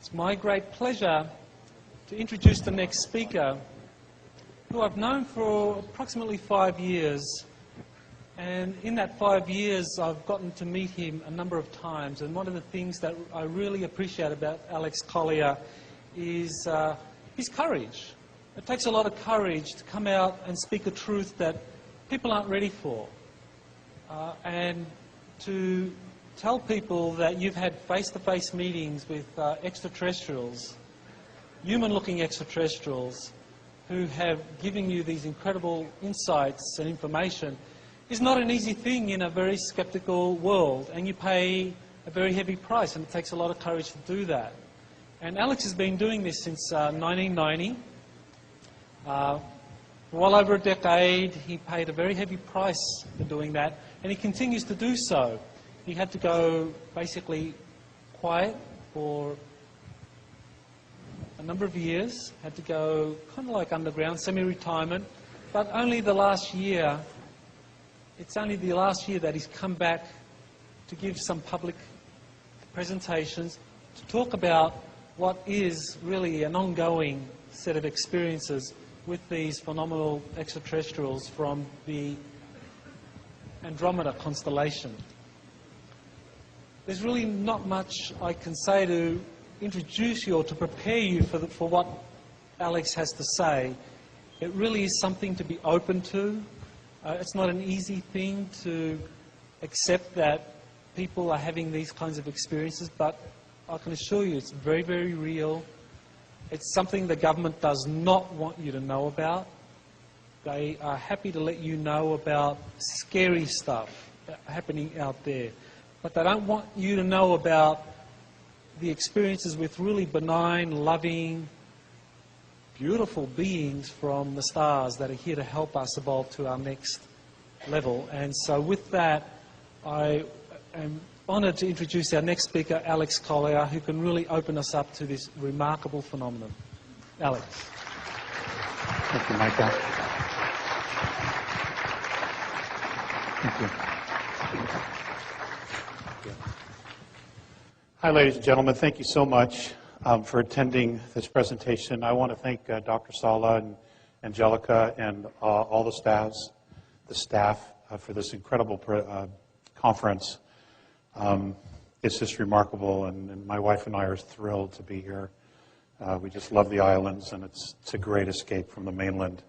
It's my great pleasure to introduce the next speaker, who I've known for approximately 5 years. And in that 5 years, I've gotten to meet him a number of times. And one of the things that I really appreciate about Alex Collier is his courage. It takes a lot of courage to come out and speak a truth that people aren't ready for. And to tell people that you've had face-to-face meetings with extraterrestrials, human-looking extraterrestrials, who have given you these incredible insights and information is not an easy thing in a very skeptical world, and you pay a very heavy price, and it takes a lot of courage to do that. And Alex has been doing this since 1990. For well over a decade, he paid a very heavy price for doing that, and he continues to do so. He had to go basically quiet for a number of years, had to go kind of like underground, semi-retirement, but only the last year, it's only the last year that he's come back to give some public presentations to talk about what is really an ongoing set of experiences with these phenomenal extraterrestrials from the Andromeda constellation. There's really not much I can say to introduce you or to prepare you for what Alex has to say. It really is something to be open to. It's not an easy thing to accept that people are having these kinds of experiences, but I can assure you it's very, very real. It's something the government does not want you to know about. They are happy to let you know about scary stuff happening out there, but they don't want you to know about the experiences with really benign, loving, beautiful beings from the stars that are here to help us evolve to our next level. And so with that, I am honoured to introduce our next speaker, Alex Collier, who can really open us up to this remarkable phenomenon. Alex. Thank you, Michael. Thank you. Hi, ladies and gentlemen. Thank you so much for attending this presentation. I want to thank Dr. Sala and Angelica and all the staff for this incredible conference. It's just remarkable, and my wife and I are thrilled to be here. We just love the islands, and it's a great escape from the mainland.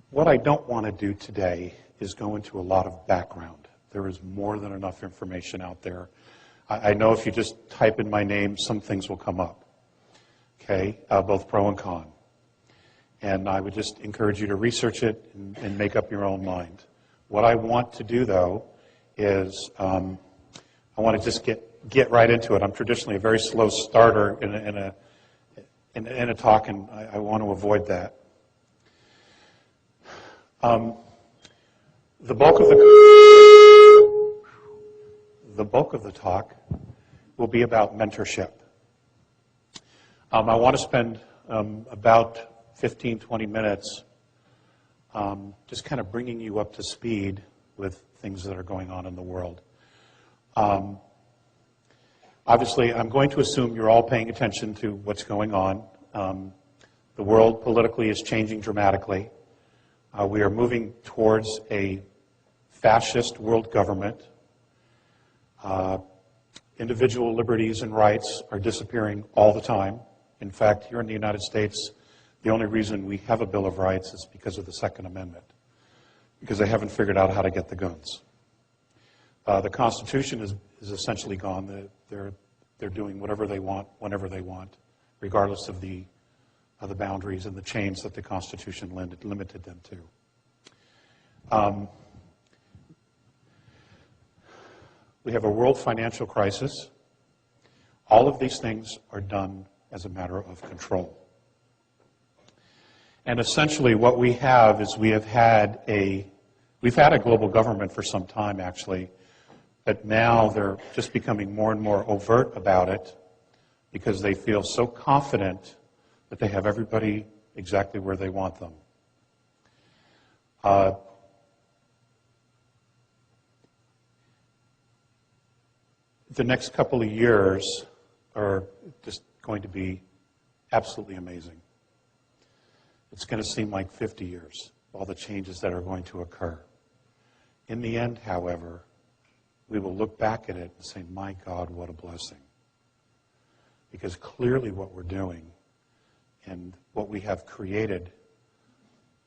What I don't want to do today is go into a lot of background. There is more than enough information out there. I know if you just type in my name, some things will come up, okay, both pro and con. And I would just encourage you to research it and make up your own mind. What I want to do, though, is I want to just get right into it. I'm traditionally a very slow starter in a talk, and I want to avoid that. The bulk of the talk will be about mentorship. I want to spend about 15, 20 minutes just kind of bringing you up to speed with things that are going on in the world. Obviously, I'm going to assume you're all paying attention to what's going on. The world politically is changing dramatically. We are moving towards a fascist world government. Individual liberties and rights are disappearing all the time. In fact, here in the United States, the only reason we have a Bill of Rights is because of the Second Amendment, because they haven't figured out how to get the guns. The Constitution is essentially gone. They're doing whatever they want, whenever they want, regardless of the boundaries and the chains that the Constitution limited them to. We have a world financial crisis. All of these things are done as a matter of control. And essentially what we have is we've had a global government for some time, actually, but now they're just becoming more and more overt about it because they feel so confident that they have everybody exactly where they want them. the next couple of years are just going to be absolutely amazing. It's going to seem like 50 years, all the changes that are going to occur. In the end, however, we will look back at it and say, my God, what a blessing. Because clearly what we're doing and what we have created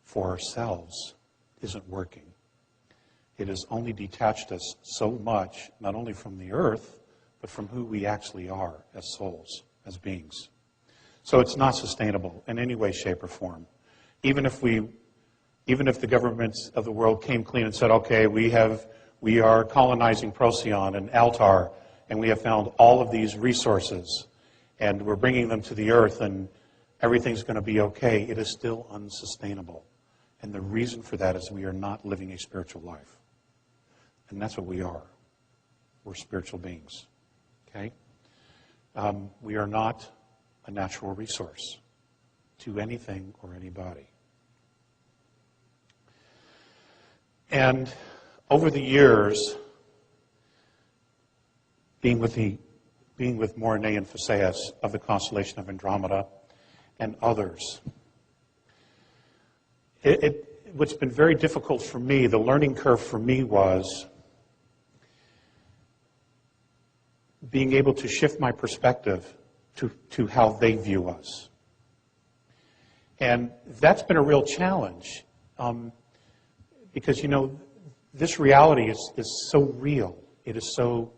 for ourselves isn't working. It has only detached us so much, not only from the earth, but from who we actually are as souls, as beings. So it's not sustainable in any way, shape, or form. Even if the governments of the world came clean and said, okay, we are colonizing Procyon and Altar, and we have found all of these resources, and we're bringing them to the earth, and everything's going to be okay, it is still unsustainable. And the reason for that is we are not living a spiritual life. And that's what we are. We're spiritual beings. Okay? We are not a natural resource to anything or anybody. And over the years, being with Morine and Phaseus of the constellation of Andromeda and others, what's been very difficult for me, the learning curve for me was being able to shift my perspective to how they view us. And that's been a real challenge because, this reality is so real. It is so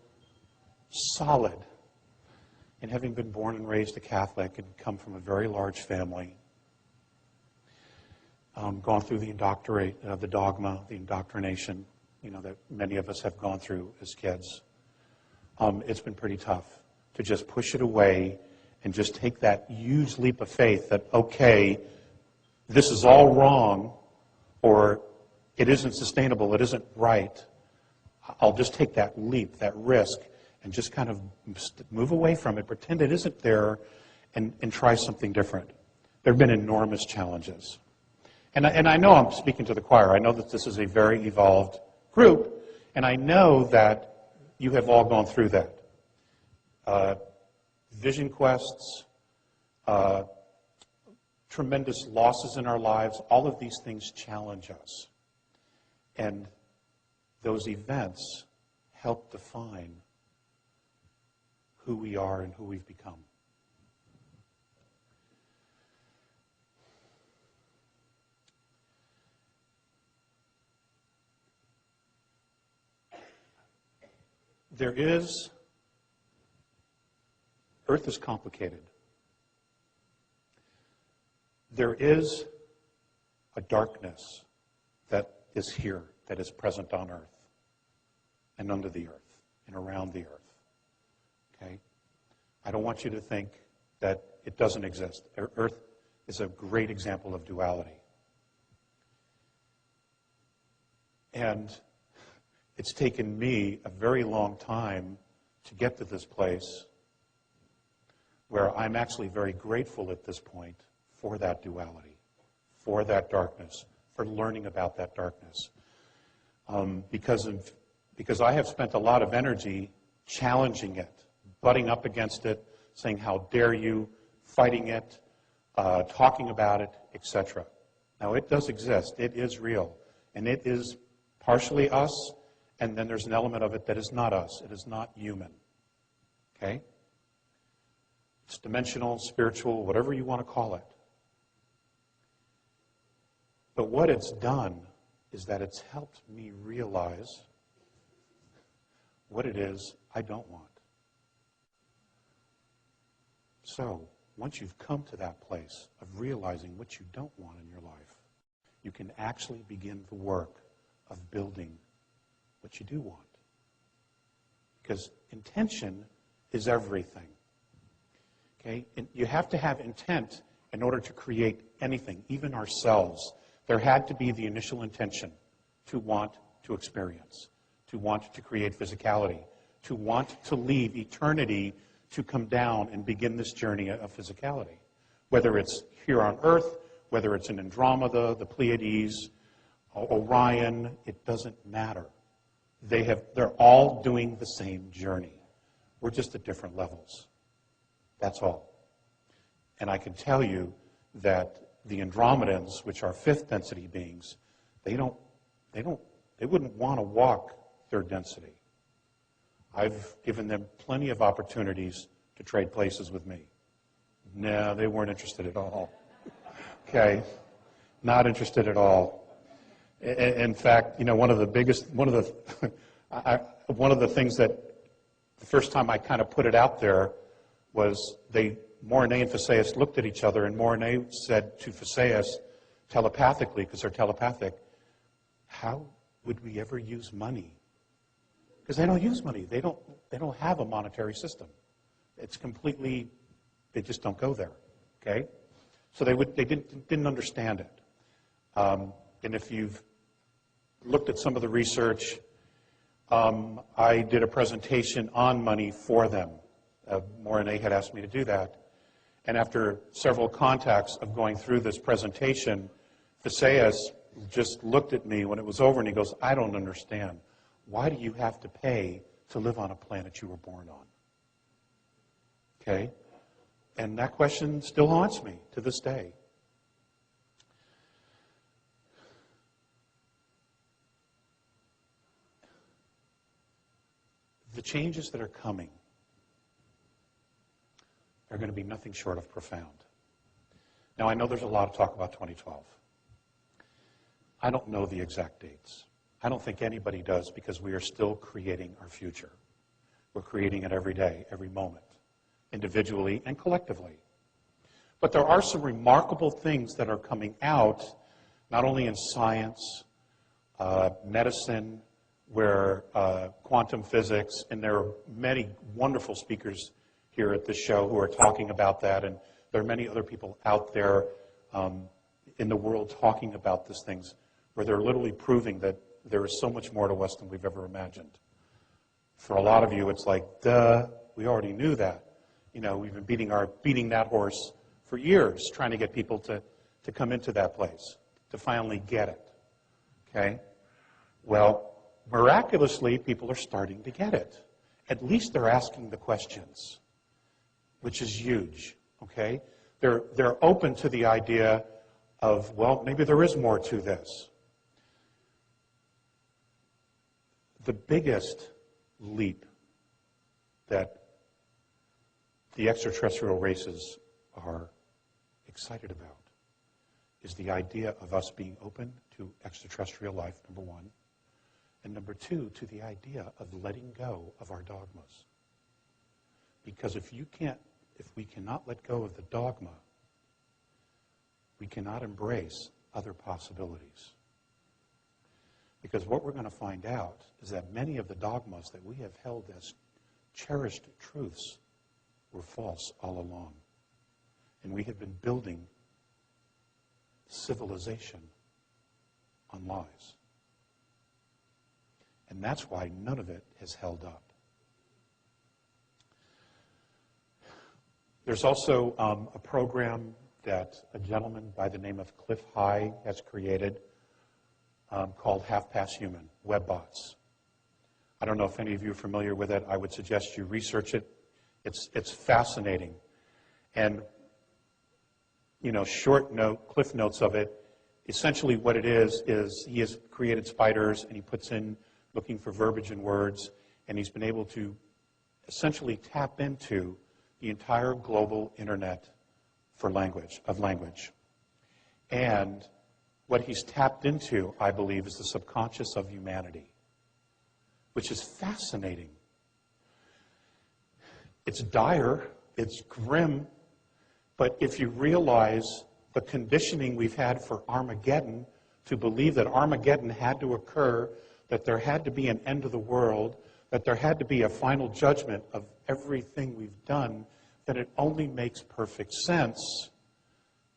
solid. And having been born and raised a Catholic and come from a very large family, gone through the dogma, the indoctrination, that many of us have gone through as kids, it's been pretty tough to just push it away and just take that huge leap of faith that, okay, this is all wrong, or it isn't sustainable, it isn't right. I'll just take that leap, that risk, and just kind of move away from it, pretend it isn't there, and try something different. There have been enormous challenges. And I know I'm speaking to the choir. I know that this is a very evolved group, and I know that you have all gone through that. Vision quests, tremendous losses in our lives, all of these things challenge us. And those events help define who we are and who we've become. Earth is complicated. There is a darkness that is here, that is present on Earth, and under the Earth, and around the Earth. Okay? I don't want you to think that it doesn't exist. Earth is a great example of duality. And it's taken me a very long time to get to this place where I'm actually very grateful at this point for that duality, for that darkness, for learning about that darkness. Because I have spent a lot of energy challenging it, butting up against it, saying, how dare you, fighting it, talking about it, etc. Now, it does exist. It is real. And it is partially us, and then there's an element of it that is not us. It is not human. Okay? It's dimensional, spiritual, whatever you want to call it. But what it's done is that it's helped me realize what it is I don't want. So, once you've come to that place of realizing what you don't want in your life, you can actually begin the work of building what you do want. Because intention is everything. Okay? And you have to have intent in order to create anything, even ourselves. There had to be the initial intention to want to experience, to want to create physicality, to want to leave eternity to come down and begin this journey of physicality. Whether it's here on Earth, whether it's in Andromeda, the Pleiades, Orion, it doesn't matter. They're all doing the same journey. We're just at different levels. That's all. And I can tell you that the Andromedans, which are fifth density beings, they wouldn't want to walk third density. I've given them plenty of opportunities to trade places with me. No, they weren't interested at all. Okay, not interested at all. In fact, one of the things that the first time I kind of put it out there was Morine and Phaseus looked at each other, and Morine said to Phaseus telepathically, because they're telepathic, how would we ever use money? Because they don't use money. They don't have a monetary system. It's completely, they just don't go there. Okay? So they didn't understand it. And if you've looked at some of the research, I did a presentation on money for them. Morine had asked me to do that. And after several contacts of going through this presentation, Phaseus just looked at me when it was over and he goes, I don't understand. Why do you have to pay to live on a planet you were born on? Okay? And that question still haunts me to this day. The changes that are coming are going to be nothing short of profound. Now, I know there's a lot of talk about 2012. I don't know the exact dates. I don't think anybody does, because we are still creating our future. We're creating it every day, every moment, individually and collectively. But there are some remarkable things that are coming out, not only in science, medicine, where quantum physics, and there are many wonderful speakers here at this show who are talking about that, and there are many other people out there in the world talking about these things, where they're literally proving that there is so much more to us than we've ever imagined. For a lot of you, it's like, duh, we already knew that. We've been beating that horse for years, trying to get people to come into that place, to finally get it. Okay? Well, miraculously, people are starting to get it. At least they're asking the questions, which is huge. Okay? They're open to the idea of, well, maybe there is more to this. The biggest leap that the extraterrestrial races are excited about is the idea of us being open to extraterrestrial life, number one, and number two, to the idea of letting go of our dogmas. Because if we cannot let go of the dogma, we cannot embrace other possibilities. Because what we're going to find out is that many of the dogmas that we have held as cherished truths were false all along. And we have been building civilization on lies. And that's why none of it has held up. There's also a program that a gentleman by the name of Cliff High has created called Half Past Human, WebBots. I don't know if any of you are familiar with it. I would suggest you research it. It's fascinating. And, cliff notes of it, essentially what it is he has created spiders and he puts in looking for verbiage and words, and he's been able to essentially tap into the entire global internet of language. And what he's tapped into, I believe, is the subconscious of humanity, which is fascinating. It's dire, it's grim, but if you realize the conditioning we've had for Armageddon, to believe that Armageddon had to occur, that there had to be an end of the world, that there had to be a final judgment of everything we've done, then it only makes perfect sense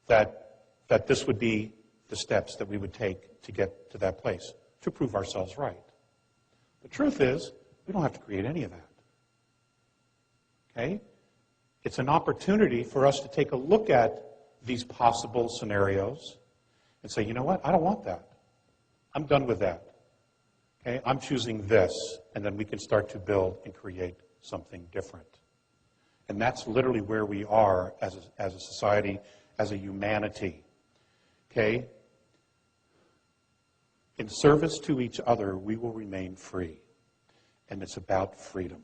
that this would be the steps that we would take to get to that place, to prove ourselves right. The truth is, we don't have to create any of that. Okay? It's an opportunity for us to take a look at these possible scenarios and say, you know what, I don't want that. I'm done with that. Okay? I'm choosing this, and then we can start to build and create something different. And that's literally where we are as a society, as a humanity. Okay? In service to each other, we will remain free. And it's about freedom.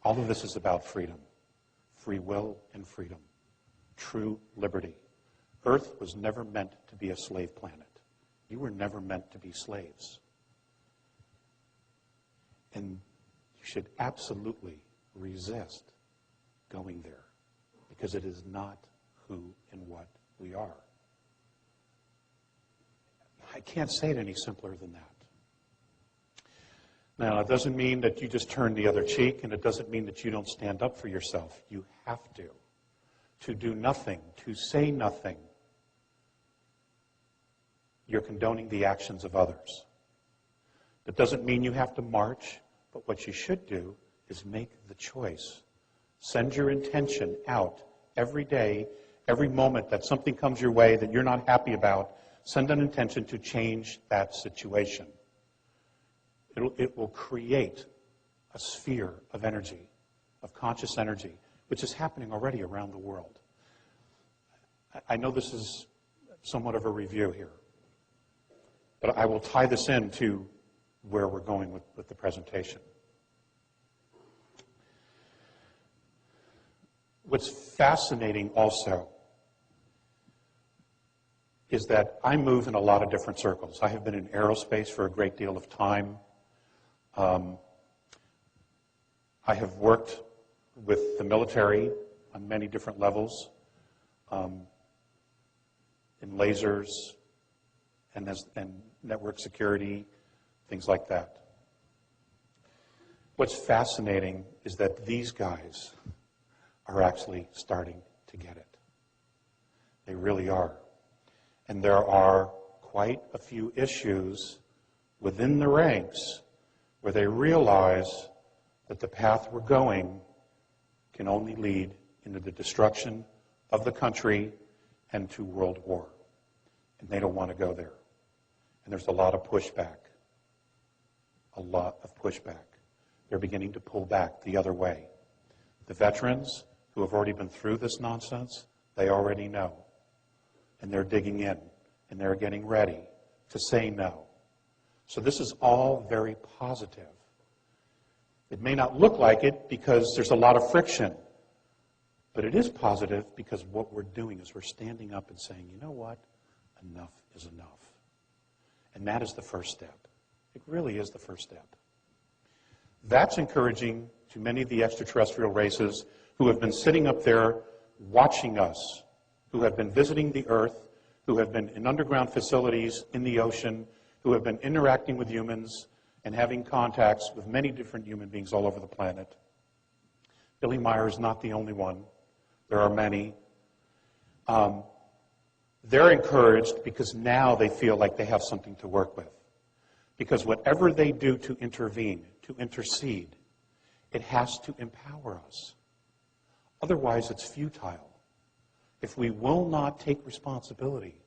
All of this is about freedom. Free will and freedom. True liberty. Earth was never meant to be a slave planet. You were never meant to be slaves. And you should absolutely resist going there, because it is not who and what we are. I can't say it any simpler than that. Now, it doesn't mean that you just turn the other cheek, and it doesn't mean that you don't stand up for yourself. You have to. To do nothing, to say nothing, you're condoning the actions of others. That doesn't mean you have to march, but what you should do is make the choice. Send your intention out every day, every moment that something comes your way that you're not happy about. Send an intention to change that situation. It will create a sphere of energy, of conscious energy, which is happening already around the world. I know this is somewhat of a review here, but I will tie this into where we're going with the presentation. What's fascinating also is that I move in a lot of different circles. I have been in aerospace for a great deal of time. I have worked with the military on many different levels, in lasers and network security, things like that. What's fascinating is that these guys are actually starting to get it. They really are. And there are quite a few issues within the ranks where they realize that the path we're going can only lead into the destruction of the country and to world war. And they don't want to go there. And there's a lot of pushback. A lot of pushback. They're beginning to pull back the other way. The veterans who have already been through this nonsense, they already know. And they're digging in, and they're getting ready to say no. So this is all very positive. It may not look like it because there's a lot of friction, but it is positive because what we're doing is we're standing up and saying, you know what? Enough is enough. And that is the first step. It really is the first step. That's encouraging to many of the extraterrestrial races who have been sitting up there watching us, who have been visiting the Earth, who have been in underground facilities in the ocean, who have been interacting with humans and having contacts with many different human beings all over the planet. Billy Meyer is not the only one. There are many. They're encouraged because now they feel like they have something to work with. Because whatever they do to intervene, to intercede, it has to empower us. Otherwise, it's futile. If we will not take responsibility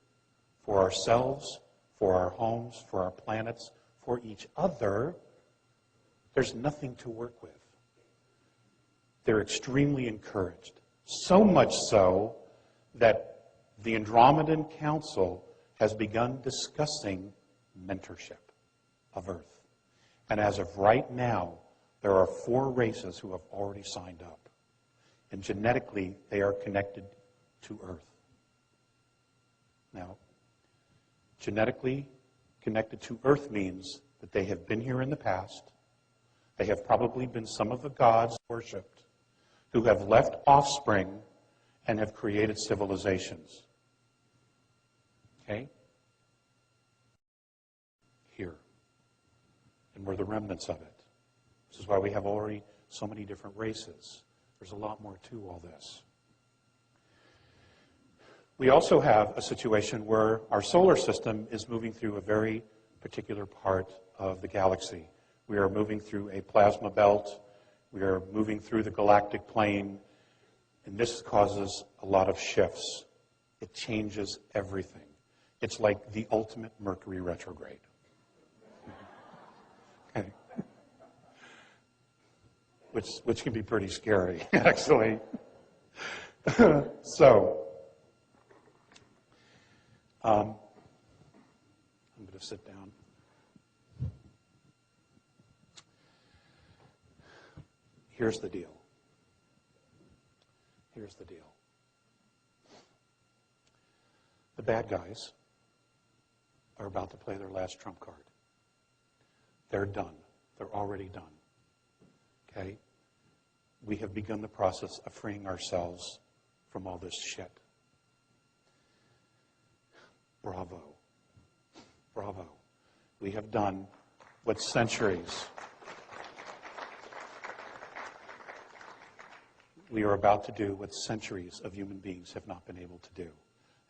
for ourselves, for our homes, for our planets, for each other, there's nothing to work with. They're extremely encouraged. So much so that the Andromedan Council has begun discussing mentorship of Earth. And as of right now, there are 4 races who have already signed up. And genetically, they are connected to Earth. Now, genetically connected to Earth means that they have been here in the past. They have probably been some of the gods worshipped who have left offspring and have created civilizations. Okay? Here. And we're the remnants of it. This is why we have already so many different races. There's a lot more to all this. We also have a situation where our solar system is moving through a very particular part of the galaxy. We are moving through a plasma belt. We are moving through the galactic plane. And this causes a lot of shifts. It changes everything. It's like the ultimate Mercury retrograde. Okay. which can be pretty scary, actually. So, I'm going to sit down. Here's the deal. Here's the deal. The bad guys are about to play their last trump card. They're done. They're already done. Okay? We have begun the process of freeing ourselves from all this shit. Bravo. Bravo. We have done what centuries we are about to do, what centuries of human beings have not been able to do.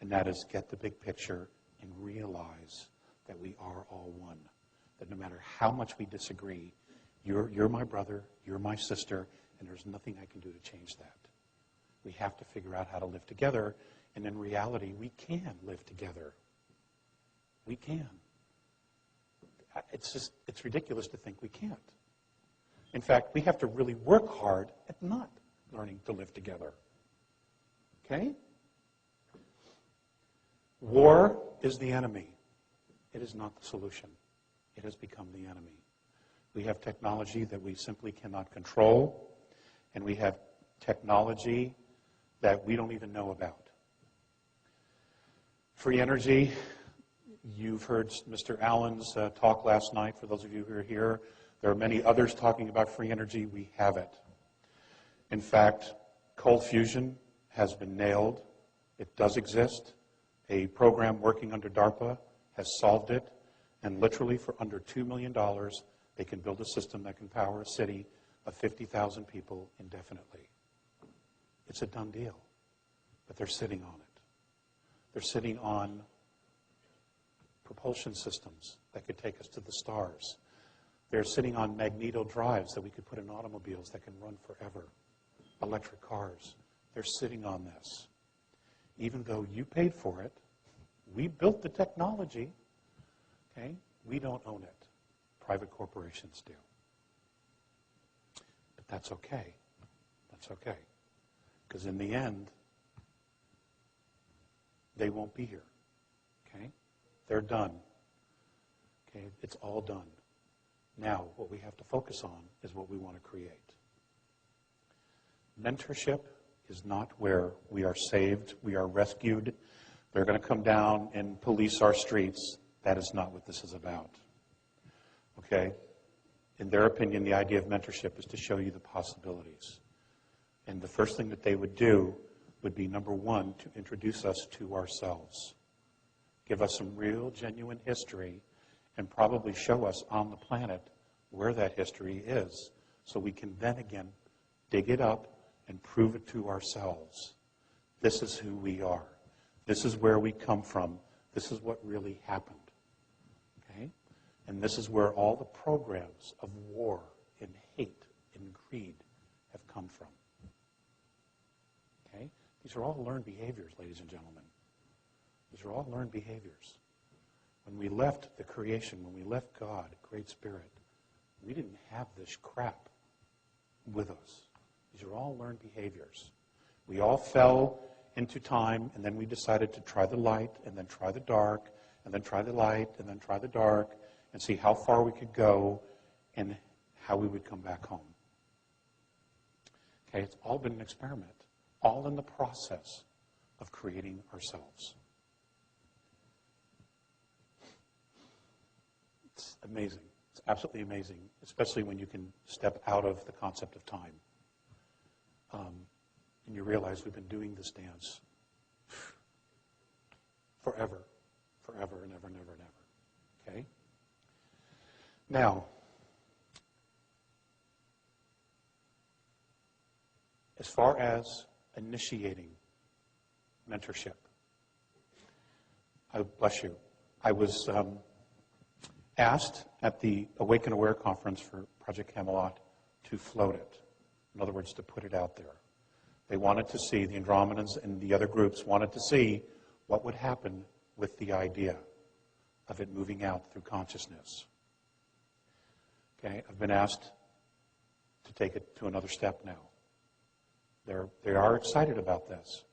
And that is get the big picture and realize that we are all one. That no matter how much we disagree, you're my brother, you're my sister, and there's nothing I can do to change that. We have to figure out how to live together, and in reality, we can live together. We can. It's ridiculous to think we can't. In fact, we have to really work hard at not learning to live together. Okay? War is the enemy. It is not the solution. It has become the enemy. We have technology that we simply cannot control, and we have technology that we don't even know about. Free energy, you've heard Mr. Allen's talk last night, for those of you who are here. There are many others talking about free energy. We have it. In fact, cold fusion has been nailed. It does exist. A program working under DARPA has solved it, and literally for under $2 million, they can build a system that can power a city of 50,000 people indefinitely. It's a done deal, but they're sitting on it. They're sitting on propulsion systems that could take us to the stars. They're sitting on magneto drives that we could put in automobiles that can run forever. Electric cars. They're sitting on this. Even though you paid for it, we built the technology, okay? We don't own it. Private corporations do. But that's okay. That's okay. Because in the end, they won't be here, okay? They're done. Okay, it's all done. Now, what we have to focus on is what we want to create. Mentorship is not where we are saved, we are rescued. They're going to come down and police our streets. That is not what this is about. Okay? In their opinion, the idea of mentorship is to show you the possibilities. And the first thing that they would do would be, number one, to introduce us to ourselves. Give us some real, genuine history, and probably show us on the planet where that history is, so we can then again dig it up and prove it to ourselves. This is who we are. This is where we come from. This is what really happened. Okay? And this is where all the programs of war and hate and greed have come from. Okay? These are all learned behaviors, ladies and gentlemen. These are all learned behaviors. When we left the creation, when we left God, Great Spirit, we didn't have this crap with us. These are all learned behaviors. We all fell into time, and then we decided to try the light, and then try the dark, and then try the light, and then try the dark, and see how far we could go and how we would come back home. Okay, it's all been an experiment, all in the process of creating ourselves. It's amazing. It's absolutely amazing, especially when you can step out of the concept of time. And you realize we've been doing this dance forever, forever and ever and ever and ever. Okay? Now, as far as initiating mentorship, bless you, I was asked at the Awaken Aware conference for Project Camelot to float it. In other words, to put it out there. They wanted to see, the Andromedans and the other groups wanted to see what would happen with the idea of it moving out through consciousness. Okay, I've been asked to take it to another step now. They are excited about this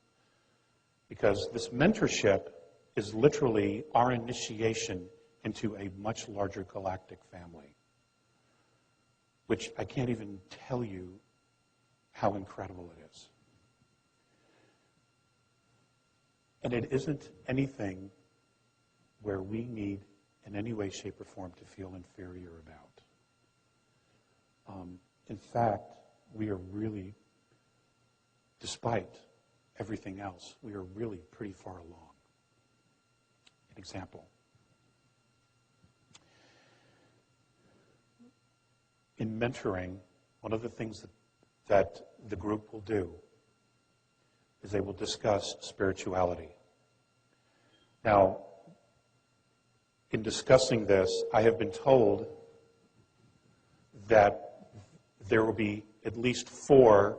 because this mentorship is literally our initiation into a much larger galactic family, which I can't even tell you how incredible it is. And it isn't anything where we need in any way, shape, or form to feel inferior about. In fact, we are really, despite everything else, we are really pretty far along. An example. In mentoring, one of the things that the group will do is they will discuss spirituality. Now, in discussing this, I have been told that there will be at least 4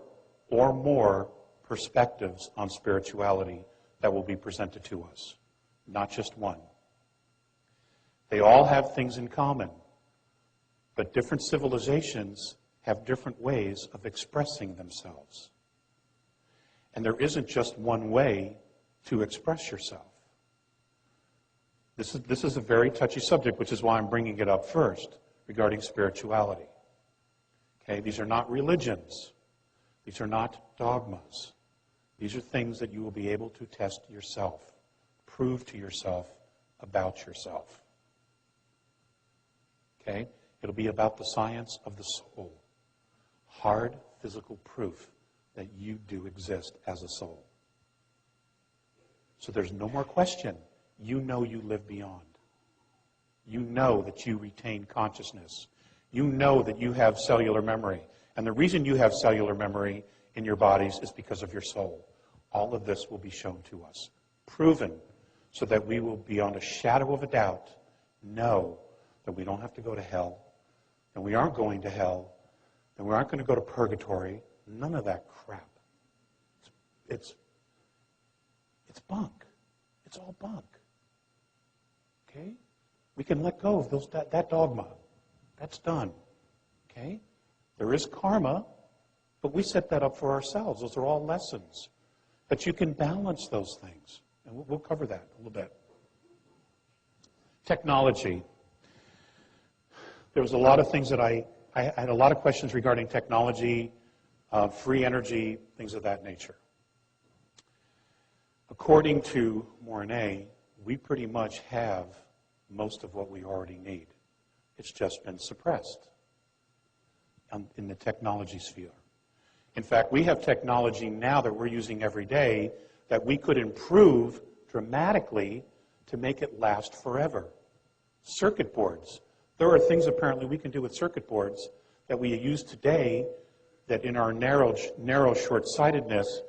or more perspectives on spirituality that will be presented to us, not just one. They all have things in common, but different civilizations have different ways of expressing themselves. And there isn't just one way to express yourself. This is a very touchy subject, which is why I'm bringing it up first, regarding spirituality. Okay, these are not religions. These are not dogmas. These are things that you will be able to test yourself, prove to yourself about yourself. Okay? It'll be about the science of the soul. Hard physical proof that you do exist as a soul. So there's no more question. You know you live beyond. You know that you retain consciousness. You know that you have cellular memory. And the reason you have cellular memory in your bodies is because of your soul. All of this will be shown to us, proven, so that we will, beyond a shadow of a doubt, know that we don't have to go to hell, and we aren't going to hell, and we aren't going to go to purgatory. None of that crap. It's bunk. It's all bunk. Okay? We can let go of that dogma. That's done. Okay? There is karma, but we set that up for ourselves. Those are all lessons. But you can balance those things. And we'll cover that a little bit. Technology. There was a lot of things that I had a lot of questions regarding technology, free energy, things of that nature. According to Mornay, we pretty much have most of what we already need. It's just been suppressed in the technology sphere. In fact, we have technology now that we're using every day that we could improve dramatically to make it last forever. Circuit boards. There are things apparently we can do with circuit boards that we use today that in our narrow short-sightedness,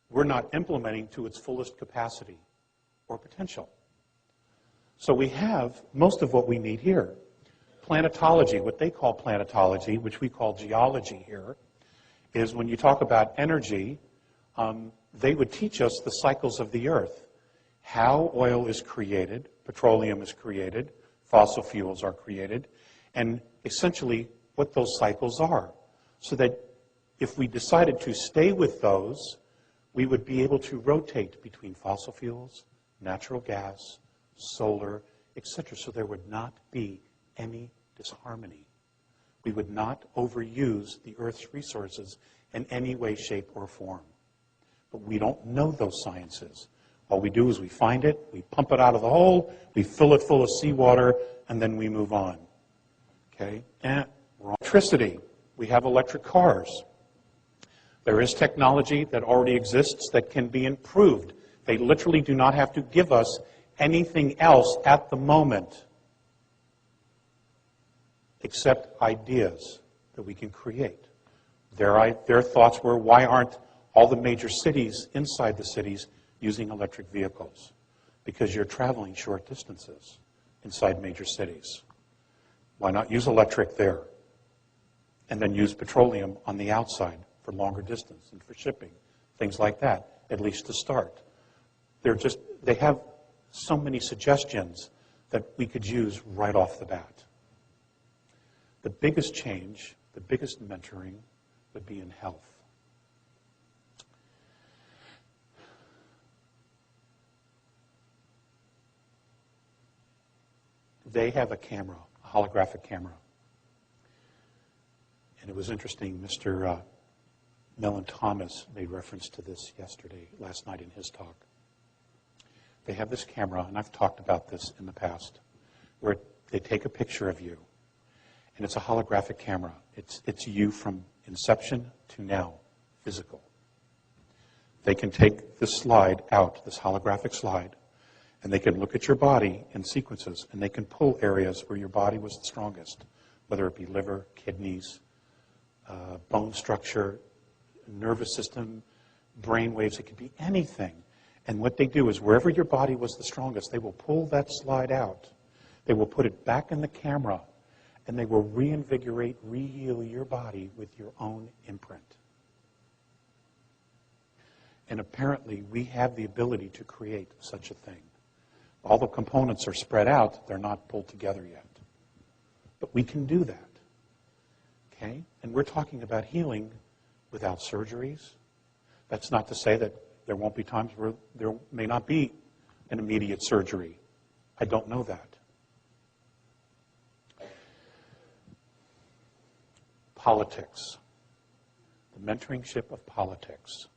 we're not implementing to its fullest capacity or potential. So we have most of what we need here. Planetology, what they call planetology, which we call geology here, is when you talk about energy, they would teach us the cycles of the earth, how oil is created, petroleum is created, fossil fuels are created, and essentially what those cycles are. So that if we decided to stay with those, we would be able to rotate between fossil fuels, natural gas, solar, etc. So there would not be any disharmony. We would not overuse the Earth's resources in any way, shape, or form. But we don't know those sciences. All we do is we find it, we pump it out of the hole, we fill it full of seawater, and then we move on. Okay? And electricity. We have electric cars. There is technology that already exists that can be improved. They literally do not have to give us anything else at the moment except ideas that we can create. Their thoughts were, why aren't all the major cities inside the cities using electric vehicles? Because you're traveling short distances inside major cities. Why not use electric there? And then use petroleum on the outside for longer distance and for shipping, things like that, at least to start. They have so many suggestions that we could use right off the bat. The biggest change the biggest mentoring would be in health. They have a camera, a holographic camera. And it was interesting, Mr. Mellon Thomas made reference to this last night in his talk. They have this camera, and I've talked about this in the past, where they take a picture of you, and it's a holographic camera. It's you from inception to now, physical. They can take this slide out, this holographic slide, and they can look at your body in sequences, and they can pull areas where your body was the strongest, whether it be liver, kidneys, bone structure, nervous system, brain waves. It could be anything. And what they do is wherever your body was the strongest, they will pull that slide out. They will put it back in the camera, and they will reinvigorate, re-heal your body with your own imprint. And apparently, we have the ability to create such a thing. All the components are spread out. They're not pulled together yet. But we can do that. Okay? And we're talking about healing without surgeries. That's not to say that there won't be times where there may not be an immediate surgery. I don't know that. Politics. The mentoringship of politics.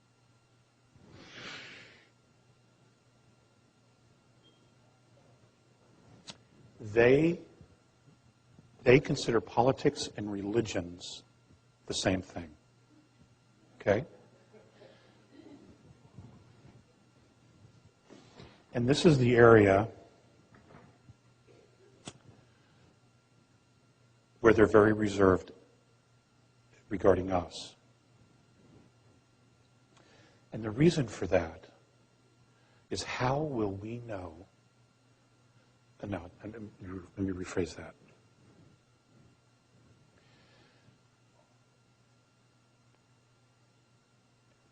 They consider politics and religions the same thing. Okay? And this is the area where they're very reserved regarding us. And the reason for that is, how will we know? No, let me rephrase that.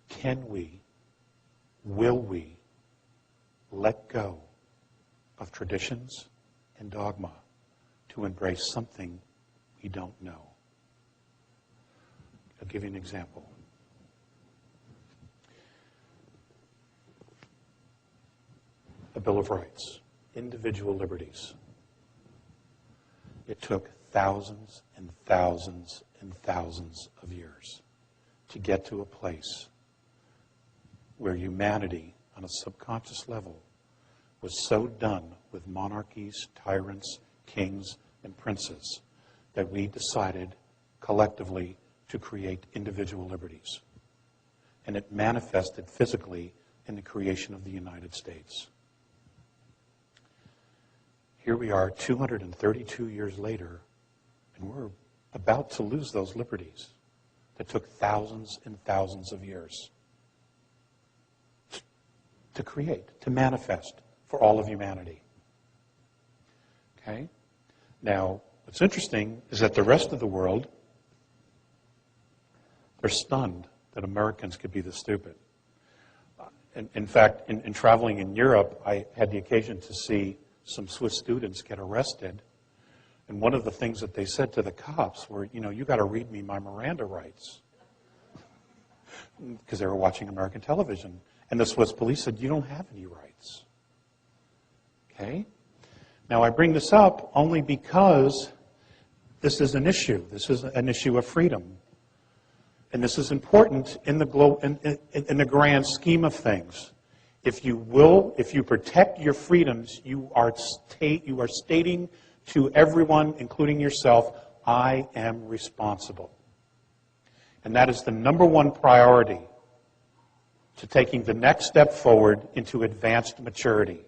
Can we, will we, let go of traditions and dogma to embrace something we don't know? I'll give you an example. A Bill of Rights, individual liberties. It took thousands and thousands and thousands of years to get to a place where humanity, on a subconscious level, was so done with monarchies, tyrants, kings, and princes that we decided collectively to create individual liberties. And it manifested physically in the creation of the United States. Here we are 232 years later, and we're about to lose those liberties that took thousands and thousands of years to create, to manifest for all of humanity. Okay? Now, what's interesting is that the rest of the world, they're stunned that Americans could be this stupid. In fact, in traveling in Europe, I had the occasion to see some Swiss students get arrested. And one of the things that they said to the cops were, you got to read me my Miranda rights. Because they were watching American television. And the Swiss police said, you don't have any rights. Okay? Now, I bring this up only because this is an issue. This is an issue of freedom. And this is important in the grand scheme of things. If you protect your freedoms, you are stating to everyone, including yourself, I am responsible. And that is the number one priority to taking the next step forward into advanced maturity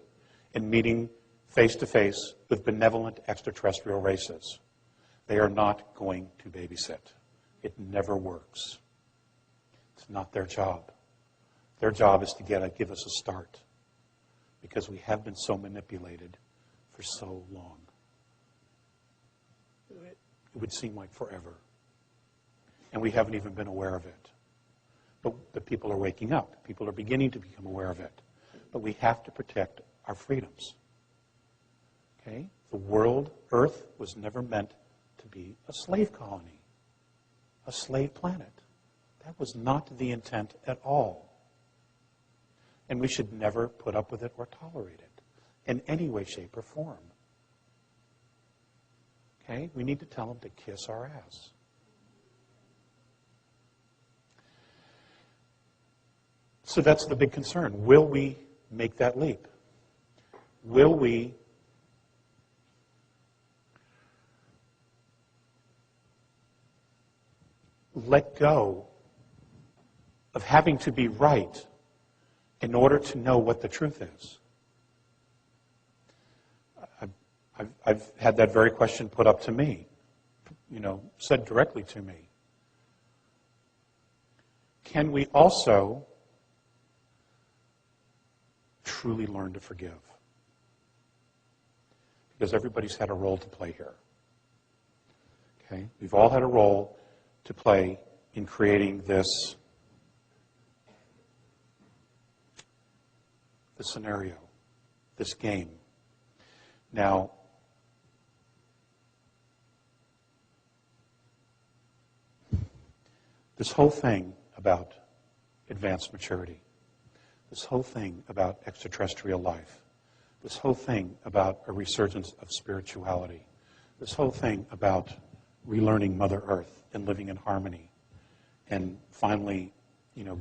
in meeting face-to-face with benevolent extraterrestrial races. They are not going to babysit. It never works. It's not their job. Their job is to give us a start, because we have been so manipulated for so long. It would seem like forever. And we haven't even been aware of it. But people are waking up. People are beginning to become aware of it. But we have to protect our freedoms. Okay? The world, Earth, was never meant to be a slave colony. a slave planet. That was not the intent at all. And we should never put up with it or tolerate it in any way, shape, or form. Okay? We need to tell them to kiss our ass. So that's the big concern. Will we make that leap? Will we let go of having to be right in order to know what the truth is? I've had that very question put up to me, said directly to me. Can we also truly learn to forgive? Because everybody's had a role to play here. Okay? We've all had a role to play in creating this scenario, this game. Now, this whole thing about advanced maturity, this whole thing about extraterrestrial life, this whole thing about a resurgence of spirituality, this whole thing about relearning Mother Earth and living in harmony, and finally,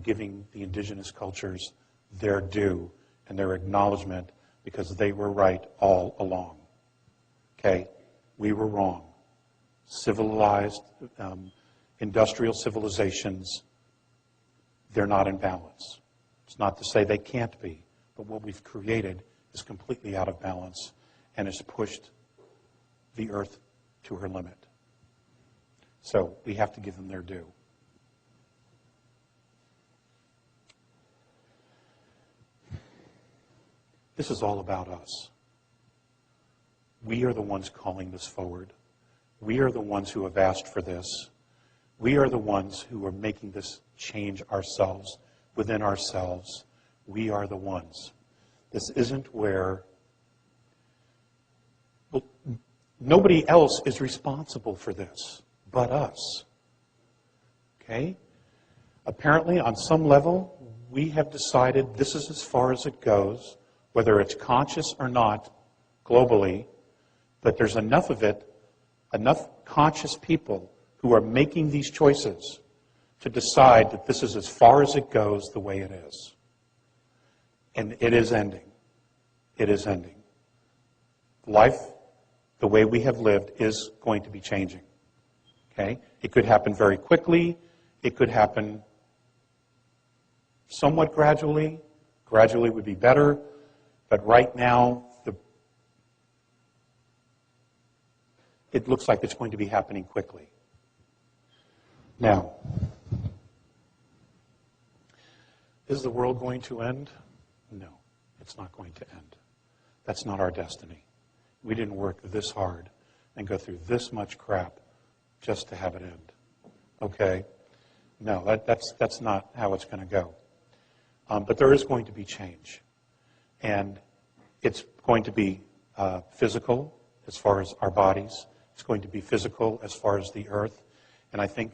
giving the indigenous cultures their due and their acknowledgement because they were right all along. Okay? We were wrong. Civilized, industrial civilizations, they're not in balance. It's not to say they can't be, but what we've created is completely out of balance and has pushed the earth to her limit. So we have to give them their due. This is all about us. We are the ones calling this forward. We are the ones who have asked for this. We are the ones who are making this change ourselves, within ourselves. We are the ones. This isn't where... Well, nobody else is responsible for this but us. Okay? Apparently, on some level, we have decided this is as far as it goes, whether it's conscious or not, globally, but there's enough of it, enough conscious people who are making these choices to decide that this is as far as it goes the way it is. And it is ending. It is ending. Life, the way we have lived, is going to be changing. Okay? It could happen very quickly. It could happen somewhat gradually. Gradually would be better. But right now, it looks like it's going to be happening quickly. Now, is the world going to end? No, it's not going to end. That's not our destiny. We didn't work this hard and go through this much crap just to have it end. Okay? No, that's not how it's going to go. But there is going to be change. And it's going to be physical as far as our bodies. It's going to be physical as far as the earth. And I think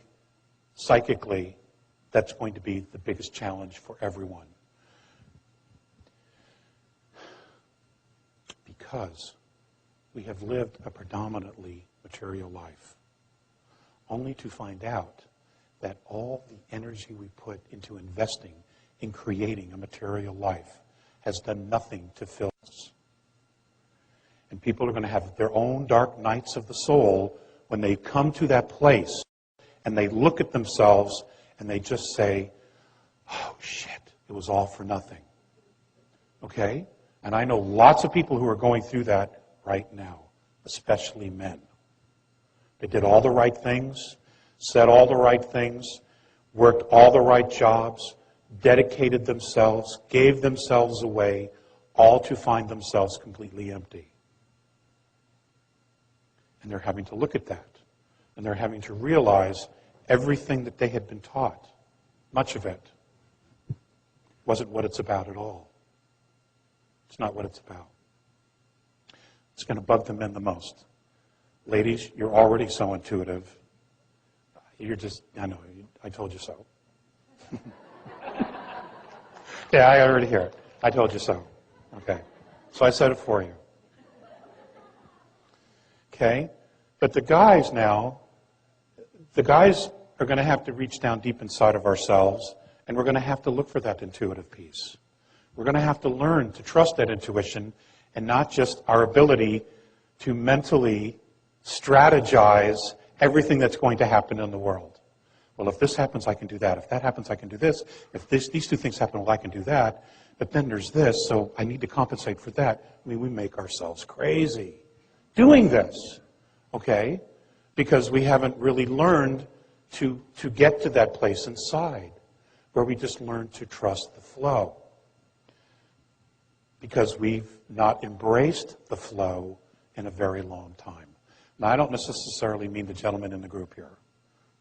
psychically, that's going to be the biggest challenge for everyone. Because we have lived a predominantly material life, only to find out that all the energy we put into investing in creating a material life has done nothing to fill us. And people are going to have their own dark nights of the soul when they come to that place and they look at themselves and they just say, oh, shit, it was all for nothing. Okay? And I know lots of people who are going through that right now, especially men. They did all the right things, said all the right things, worked all the right jobs, dedicated themselves, gave themselves away, all to find themselves completely empty. And they're having to look at that. And they're having to realize everything that they had been taught, much of it, wasn't what it's about at all. It's not what it's about. It's going to bug the men the most. Ladies, you're already so intuitive. You're just, I know, I told you so. Yeah, I already hear it. I told you so. Okay. So I said it for you. Okay? But the guys are going to have to reach down deep inside of ourselves, and we're going to have to look for that intuitive peace. We're going to have to learn to trust that intuition and not just our ability to mentally strategize everything that's going to happen in the world. Well, if this happens, I can do that. If that happens, I can do this. If these two things happen, well, I can do that. But then there's this, so I need to compensate for that. I mean, we make ourselves crazy doing this, okay? Because we haven't really learned to get to that place inside where we just learn to trust the flow. Because we've not embraced the flow in a very long time. Now, I don't necessarily mean the gentleman in the group here,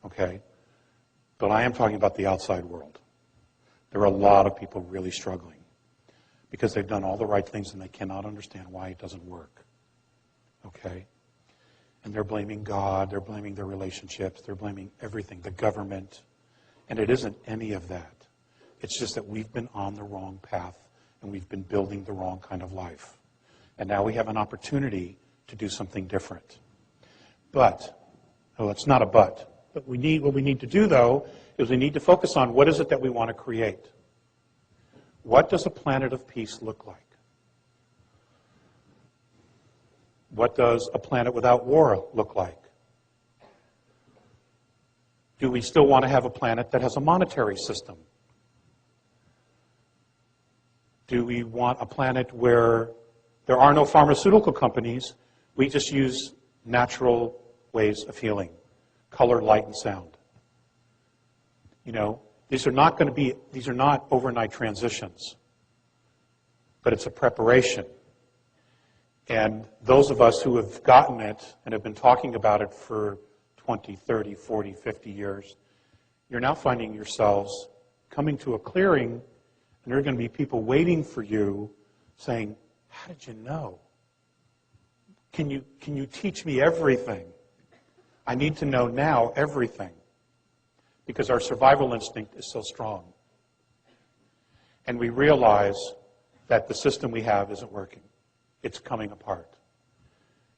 okay? But I am talking about the outside world. There are a lot of people really struggling because they've done all the right things and they cannot understand why it doesn't work, okay? And they're blaming God, they're blaming their relationships, they're blaming everything, the government, and it isn't any of that. It's just that we've been on the wrong path and we've been building the wrong kind of life. And now we have an opportunity to do something different. But, well, it's not a but. But what we need to do, though, is we need to focus on what is it that we want to create. What does a planet of peace look like? What does a planet without war look like? Do we still want to have a planet that has a monetary system? Do we want a planet where there are no pharmaceutical companies? We just use natural ways of healing, color, light, and sound. You know, these are not overnight transitions, but it's a preparation. And those of us who have gotten it and have been talking about it for 20, 30, 40, 50 years, you're now finding yourselves coming to a clearing, and there are going to be people waiting for you saying, how did you know? Can you teach me everything? I need to know now everything. Because our survival instinct is so strong. And we realize that the system we have isn't working. It's coming apart.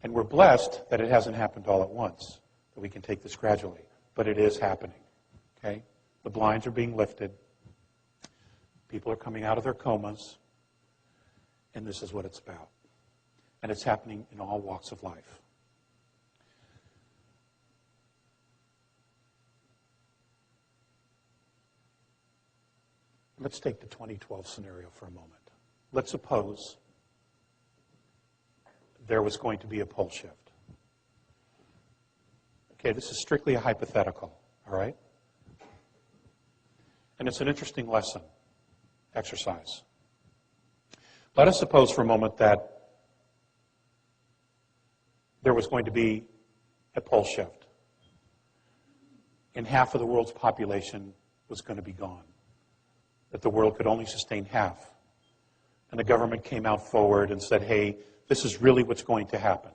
And we're blessed that it hasn't happened all at once, that we can take this gradually. But it is happening. Okay? The blinds are being lifted. People are coming out of their comas. And this is what it's about. And it's happening in all walks of life. Let's take the 2012 scenario for a moment. Let's suppose there was going to be a pole shift. Okay, this is strictly a hypothetical, all right? And it's an interesting lesson, exercise. Let us suppose for a moment that there was going to be a pole shift, and half of the world's population was going to be gone, that the world could only sustain half. And the government came out forward and said, hey, this is really what's going to happen.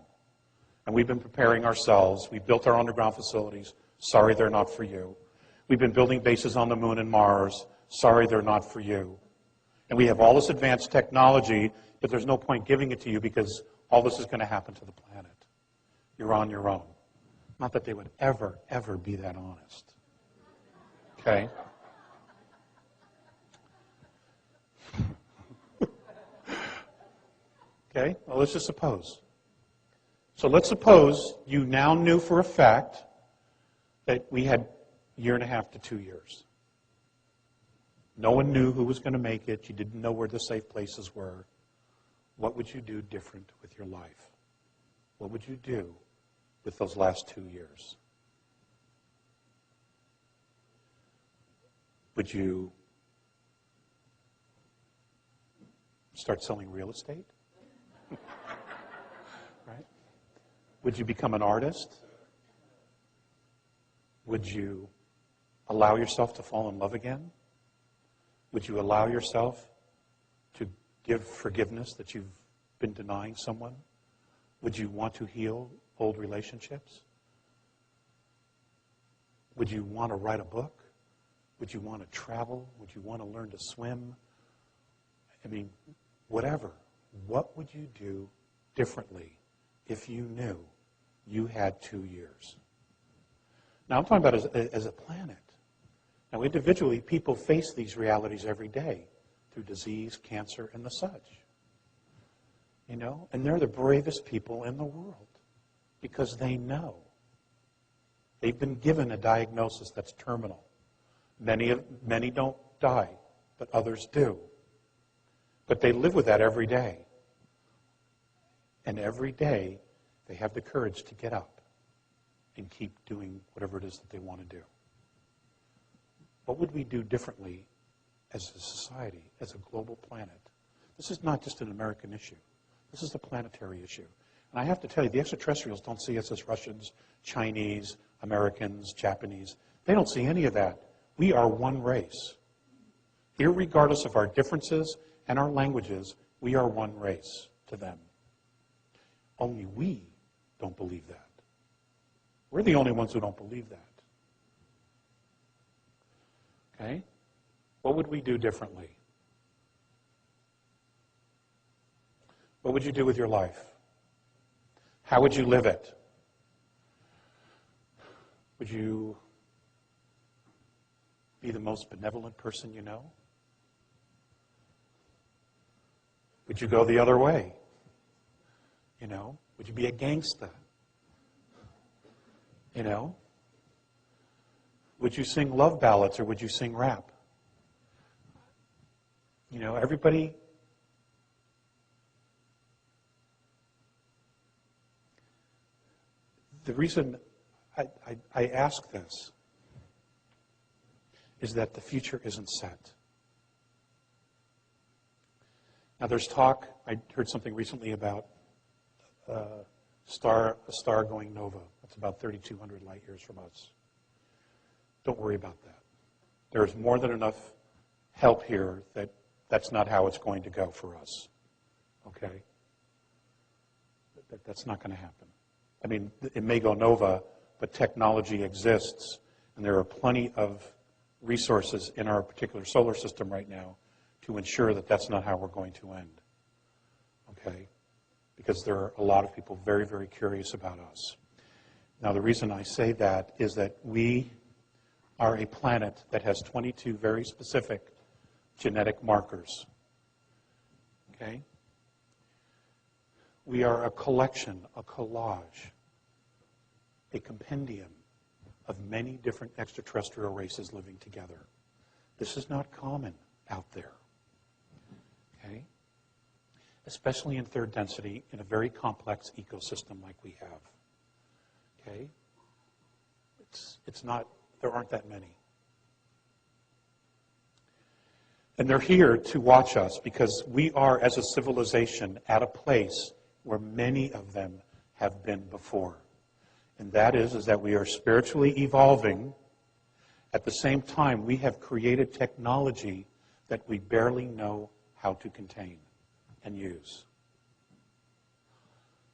And we've been preparing ourselves. We've built our underground facilities. Sorry, they're not for you. We've been building bases on the moon and Mars. Sorry, they're not for you. And we have all this advanced technology, but there's no point giving it to you because all this is going to happen to the planet. You're on your own. Not that they would ever be that honest. Okay? Okay? Well, let's just suppose. So let's suppose you now knew for a fact that we had a year and a half to 2 years. No one knew who was going to make it. You didn't know where the safe places were. What would you do different with your life? What would you do with those last 2 years? Would you start selling real estate? Right? Would you become an artist? Would you allow yourself to fall in love again? Would you allow yourself to give forgiveness that you've been denying someone? Would you want to heal old relationships? Would you want to write a book? Would you want to travel? Would you want to learn to swim? I mean, whatever. What would you do differently if you knew you had 2 years? Now, I'm talking about as a planet. Now, individually, people face these realities every day through disease, cancer, and the such. You know, and they're the bravest people in the world because they know. They've been given a diagnosis that's terminal. Many don't die, but others do. But they live with that every day. And every day, they have the courage to get up and keep doing whatever it is that they want to do. What would we do differently as a society, as a global planet? This is not just an American issue. This is a planetary issue. And I have to tell you, the extraterrestrials don't see us as Russians, Chinese, Americans, Japanese. They don't see any of that. We are one race. Irregardless of our differences and our languages, we are one race to them. Only we don't believe that. We're the only ones who don't believe that. Okay? What would we do differently? What would you do with your life? How would you live it? Would you be the most benevolent person you know? Would you go the other way? You know, would you be a gangster? You know? Would you sing love ballads or would you sing rap? You know, everybody. The reason I ask this is that the future isn't set. Now there's talk, I heard something recently about a star going nova. That's about 3,200 light years from us. Don't worry about that. There's more than enough help here that that's not how it's going to go for us. Okay? That's not going to happen. I mean, it may go nova, but technology exists, and there are plenty of resources in our particular solar system right now to ensure that that's not how we're going to end. Okay? Because there are a lot of people very, very curious about us. Now, the reason I say that is that we are a planet that has 22 very specific genetic markers. Okay? We are a collection, a collage, a compendium of many different extraterrestrial races living together. This is not common out there. Okay? Especially in third density in a very complex ecosystem like we have. Okay? It's not, there aren't that many. And they're here to watch us because we are, as a civilization, at a place where many of them have been before. And that is that we are spiritually evolving. At the same time, we have created technology that we barely know how to contain and use.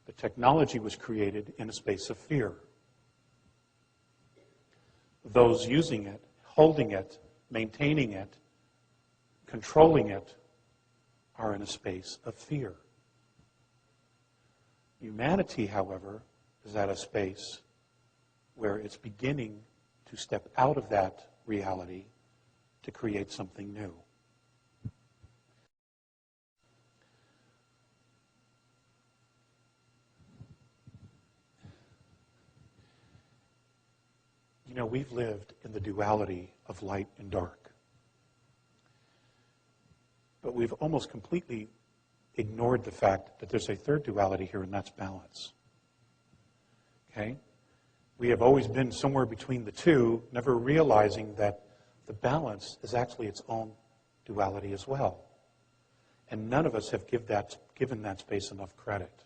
The technology was created in a space of fear. Those using it, holding it, maintaining it, controlling it, are in a space of fear. Humanity, however, is at a space where it's beginning to step out of that reality to create something new. You know, we've lived in the duality of light and dark. But we've almost completely ignored the fact that there's a third duality here, and that's balance. Okay? We have always been somewhere between the two, never realizing that the balance is actually its own duality as well. And none of us have given that space enough credit.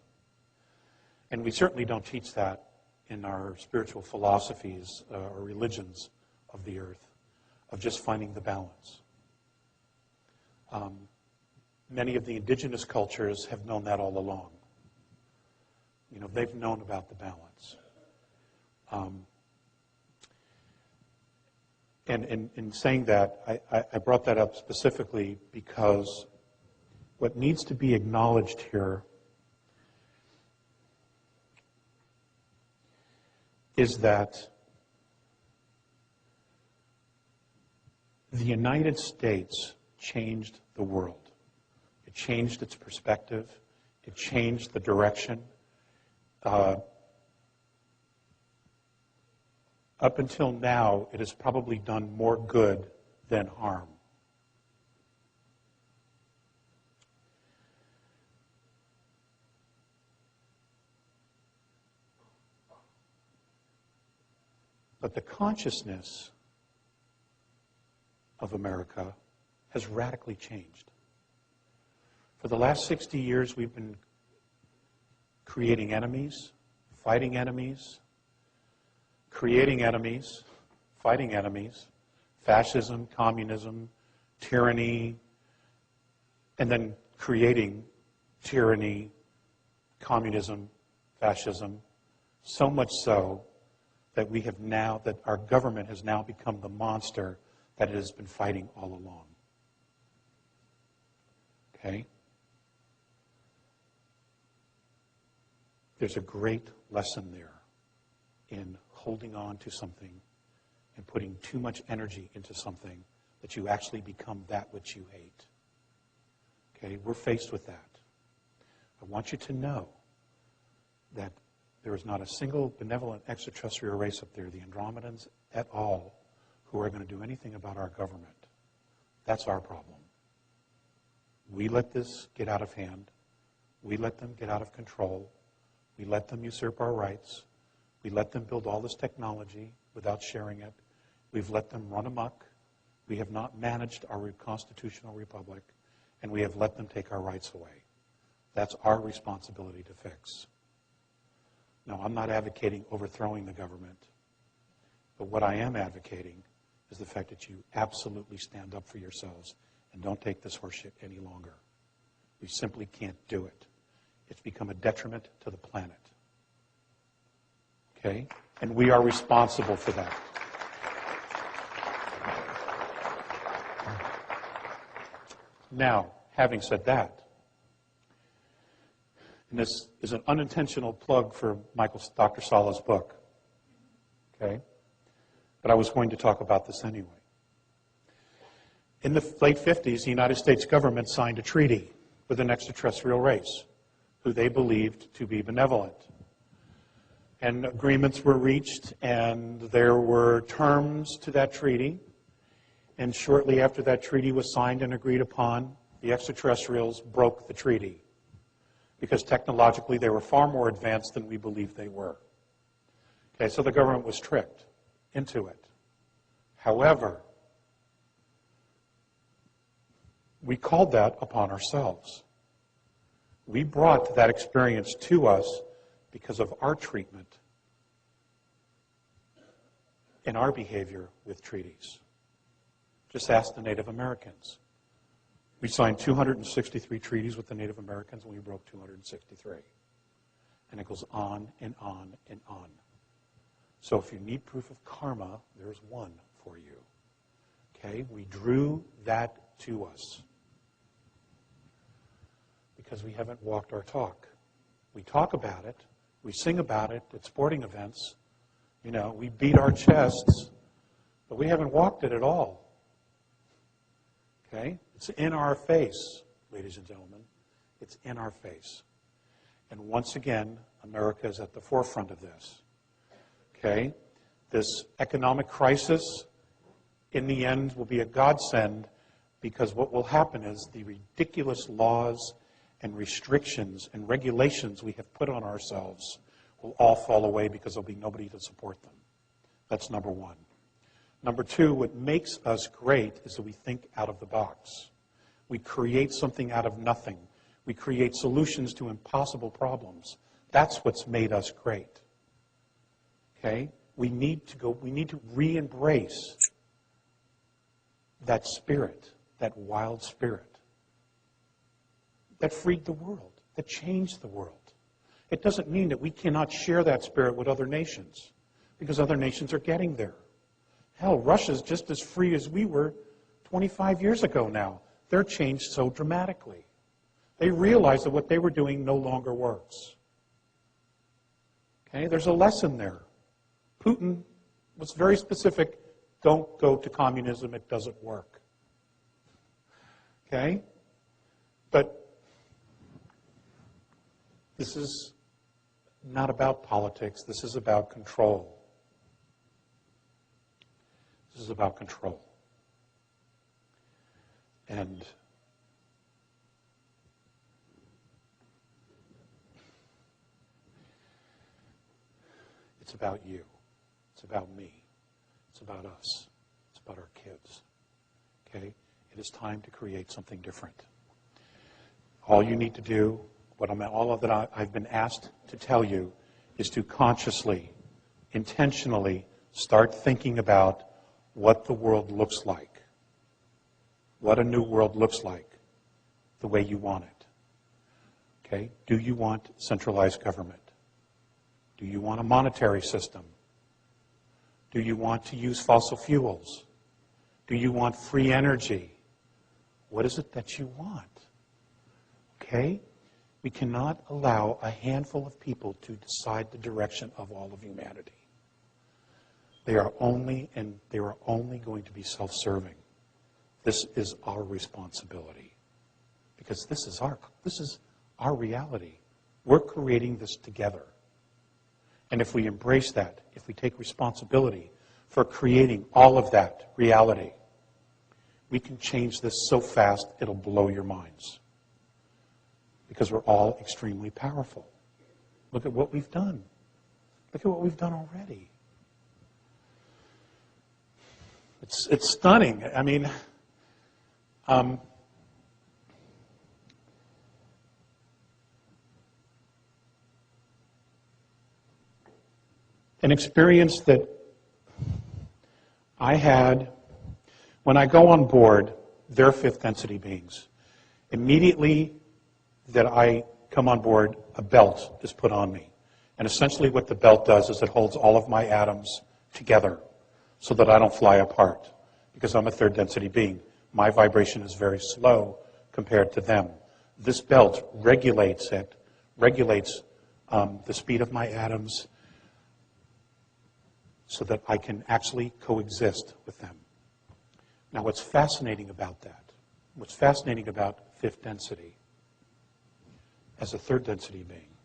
And we certainly don't teach that in our spiritual philosophies or religions of the earth, of just finding the balance. Many of the indigenous cultures have known that all along. You know, they've known about the balance. And in saying that, I brought that up specifically because what needs to be acknowledged here is that the United States changed the world. It changed its perspective. It changed the direction. Up until now, it has probably done more good than harm. But the consciousness of America has radically changed. For the last 60 years, we've been creating enemies, fighting enemies, creating enemies, fighting enemies, fascism, communism, tyranny, and then creating tyranny, communism, fascism, so much so that we have now, that our government has now become the monster that it has been fighting all along. Okay? There's a great lesson there in holding on to something and putting too much energy into something that you actually become that which you hate. Okay? We're faced with that. I want you to know that there is not a single benevolent extraterrestrial race up there, the Andromedans at all, who are going to do anything about our government. That's our problem. We let this get out of hand. We let them get out of control. We let them usurp our rights. We let them build all this technology without sharing it. We've let them run amok. We have not managed our constitutional republic, and we have let them take our rights away. That's our responsibility to fix. Now, I'm not advocating overthrowing the government, but what I am advocating is the fact that you absolutely stand up for yourselves and don't take this horseshit any longer. We simply can't do it. It's become a detriment to the planet. Okay? And we are responsible for that. Now, having said that, and this is an unintentional plug for Dr. Sala's book, okay? But I was going to talk about this anyway. In the late 50s, the United States government signed a treaty with an extraterrestrial race who they believed to be benevolent. And agreements were reached, and there were terms to that treaty. And shortly after that treaty was signed and agreed upon, the extraterrestrials broke the treaty, because technologically they were far more advanced than we believed they were. Okay, so the government was tricked into it. However, we called that upon ourselves. We brought that experience to us because of our treatment and our behavior with treaties. Just ask the Native Americans. We signed 263 treaties with the Native Americans, and we broke 263. And it goes on and on and on. So if you need proof of karma, there's one for you. Okay? We drew that to us because we haven't walked our talk. We talk about it. We sing about it at sporting events. You know, we beat our chests, but we haven't walked it at all. Okay? It's in our face, ladies and gentlemen. It's in our face. And once again, America is at the forefront of this. Okay? This economic crisis, in the end, will be a godsend, because what will happen is the ridiculous laws and restrictions and regulations we have put on ourselves will all fall away because there'll be nobody to support them. That's number one. Number two, what makes us great is that we think out of the box. We create something out of nothing. We create solutions to impossible problems. That's what's made us great. Okay? We need to re-embrace that spirit, that wild spirit that freed the world, that changed the world. It doesn't mean that we cannot share that spirit with other nations, because other nations are getting there. Hell, Russia's just as free as we were 25 years ago now. They're changed so dramatically. They realize that what they were doing no longer works. Okay, there's a lesson there. Putin was very specific. Don't go to communism. It doesn't work. Okay? But this is not about politics. This is about control. This is about control. And it's about you. It's about me. It's about us. It's about our kids. Okay? It is time to create something different. All you need to do, all of that I've been asked to tell you, is to consciously, intentionally start thinking about what the world looks like. What a new world looks like, the way you want it. Okay? Do you want centralized government? Do you want a monetary system? Do you want to use fossil fuels? Do you want free energy? What is it that you want? Okay? We cannot allow a handful of people to decide the direction of all of humanity. They are only going to be self-serving. This is our responsibility. Because this is our reality. We're creating this together. And if we embrace that, if we take responsibility for creating all of that reality, we can change this so fast it'll blow your minds. Because we're all extremely powerful. Look at what we've done. Look at what we've done already. It's stunning. I mean, an experience that I had when I go on board, they're fifth density beings. Immediately that I come on board, a belt is put on me. And essentially what the belt does is it holds all of my atoms together so that I don't fly apart. Because I'm a third density being. My vibration is very slow compared to them. This belt regulates the speed of my atoms so that I can actually coexist with them. Now what's fascinating about that, what's fascinating about fifth density as a third density being,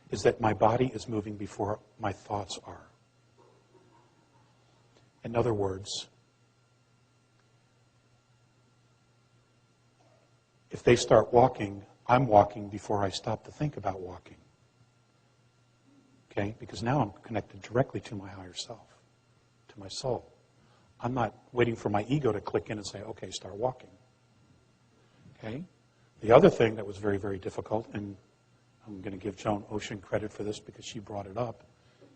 is that my body is moving before my thoughts are. In other words, if they start walking, I'm walking before I stop to think about walking. Okay? Because now I'm connected directly to my higher self, to my soul. I'm not waiting for my ego to click in and say, okay, start walking. Okay? The other thing that was very, very difficult, and I'm going to give Joan Ocean credit for this because she brought it up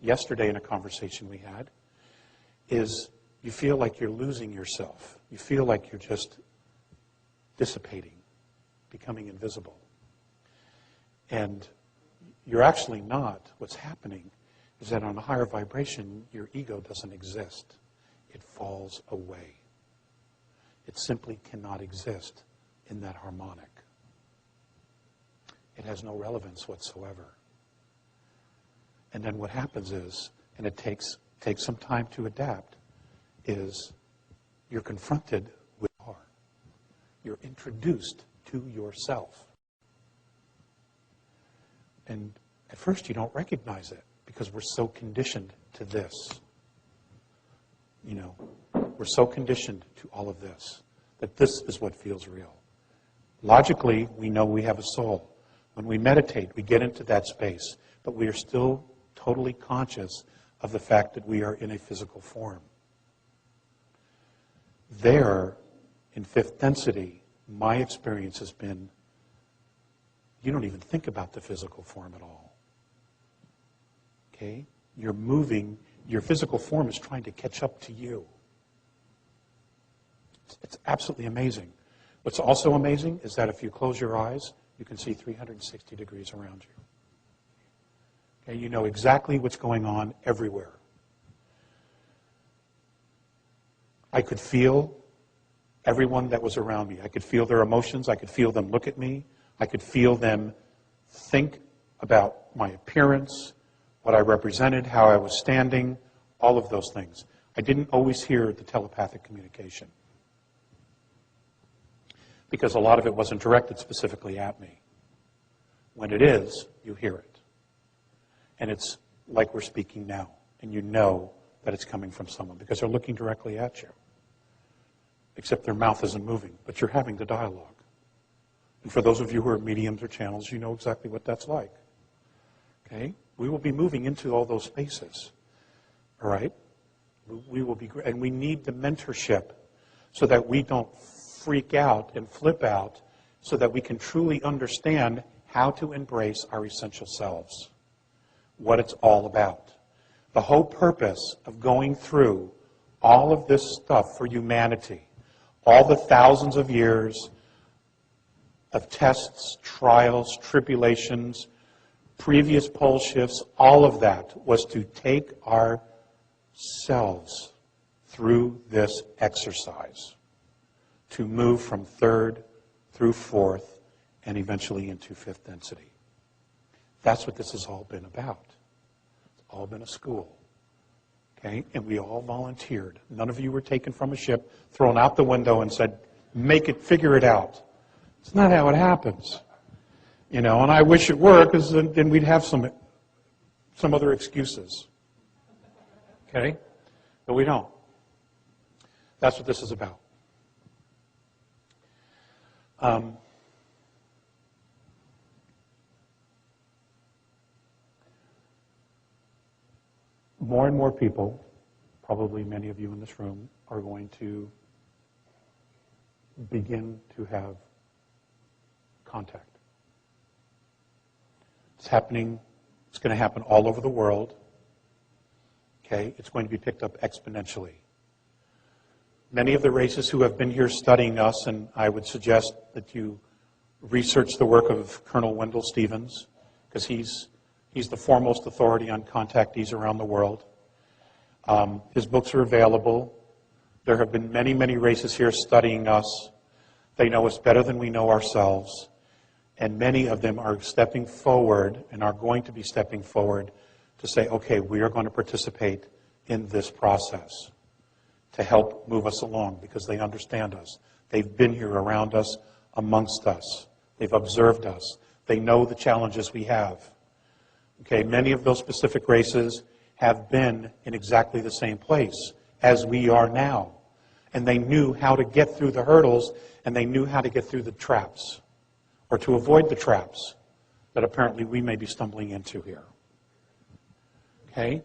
yesterday in a conversation we had, is you feel like you're losing yourself. You feel like you're just dissipating, becoming invisible. And you're actually not. What's happening is that on a higher vibration, your ego doesn't exist. It falls away. It simply cannot exist in that harmonic. It has no relevance whatsoever. And then what happens is, and it takes some time to adapt, is you're confronted with you are. You're introduced to yourself. And at first you don't recognize it because we're so conditioned to this. You know, we're so conditioned to all of this that this is what feels real. Logically, we know we have a soul. When we meditate, we get into that space, but we are still totally conscious of the fact that we are in a physical form. There, in fifth density, my experience has been, you don't even think about the physical form at all. Okay? You're moving, your physical form is trying to catch up to you. It's absolutely amazing. What's also amazing is that if you close your eyes, you can see 360 degrees around you. Okay, you know exactly what's going on everywhere. I could feel everyone that was around me. I could feel their emotions. I could feel them look at me. I could feel them think about my appearance, what I represented, how I was standing, all of those things. I didn't always hear the telepathic communication because a lot of it wasn't directed specifically at me. When it is, you hear it. And it's like we're speaking now, and you know that it's coming from someone because they're looking directly at you. Except their mouth isn't moving, but you're having the dialogue. And for those of you who are mediums or channels, you know exactly what that's like. Okay? We will be moving into all those spaces. All right? We will be, and we need the mentorship so that we don't freak out and flip out, so that we can truly understand how to embrace our essential selves, what it's all about. The whole purpose of going through all of this stuff for humanity, all the thousands of years of tests, trials, tribulations, previous pole shifts, all of that was to take ourselves through this exercise, to move from third through fourth and eventually into fifth density. That's what this has all been about. It's all been a school. Okay? And we all volunteered. None of you were taken from a ship, thrown out the window and said, make it, figure it out. It's not how it happens. You know, and I wish it were, because then we'd have some other excuses. Okay? But we don't. That's what this is about. More and more people, probably many of you in this room, are going to begin to have contact. It's happening. It's going to happen all over the world. Okay? It's going to be picked up exponentially. Many of the races who have been here studying us, and I would suggest that you research the work of Colonel Wendell Stevens, because he's the foremost authority on contactees around the world. His books are available. There have been many, many races here studying us. They know us better than we know ourselves. And many of them are stepping forward and are going to be stepping forward to say, okay, we are going to participate in this process to help move us along because they understand us. They've been here around us, amongst us. They've observed us. They know the challenges we have. Okay, many of those specific races have been in exactly the same place as we are now. And they knew how to get through the hurdles, and they knew how to get through the traps, or to avoid the traps that apparently we may be stumbling into here. Okay?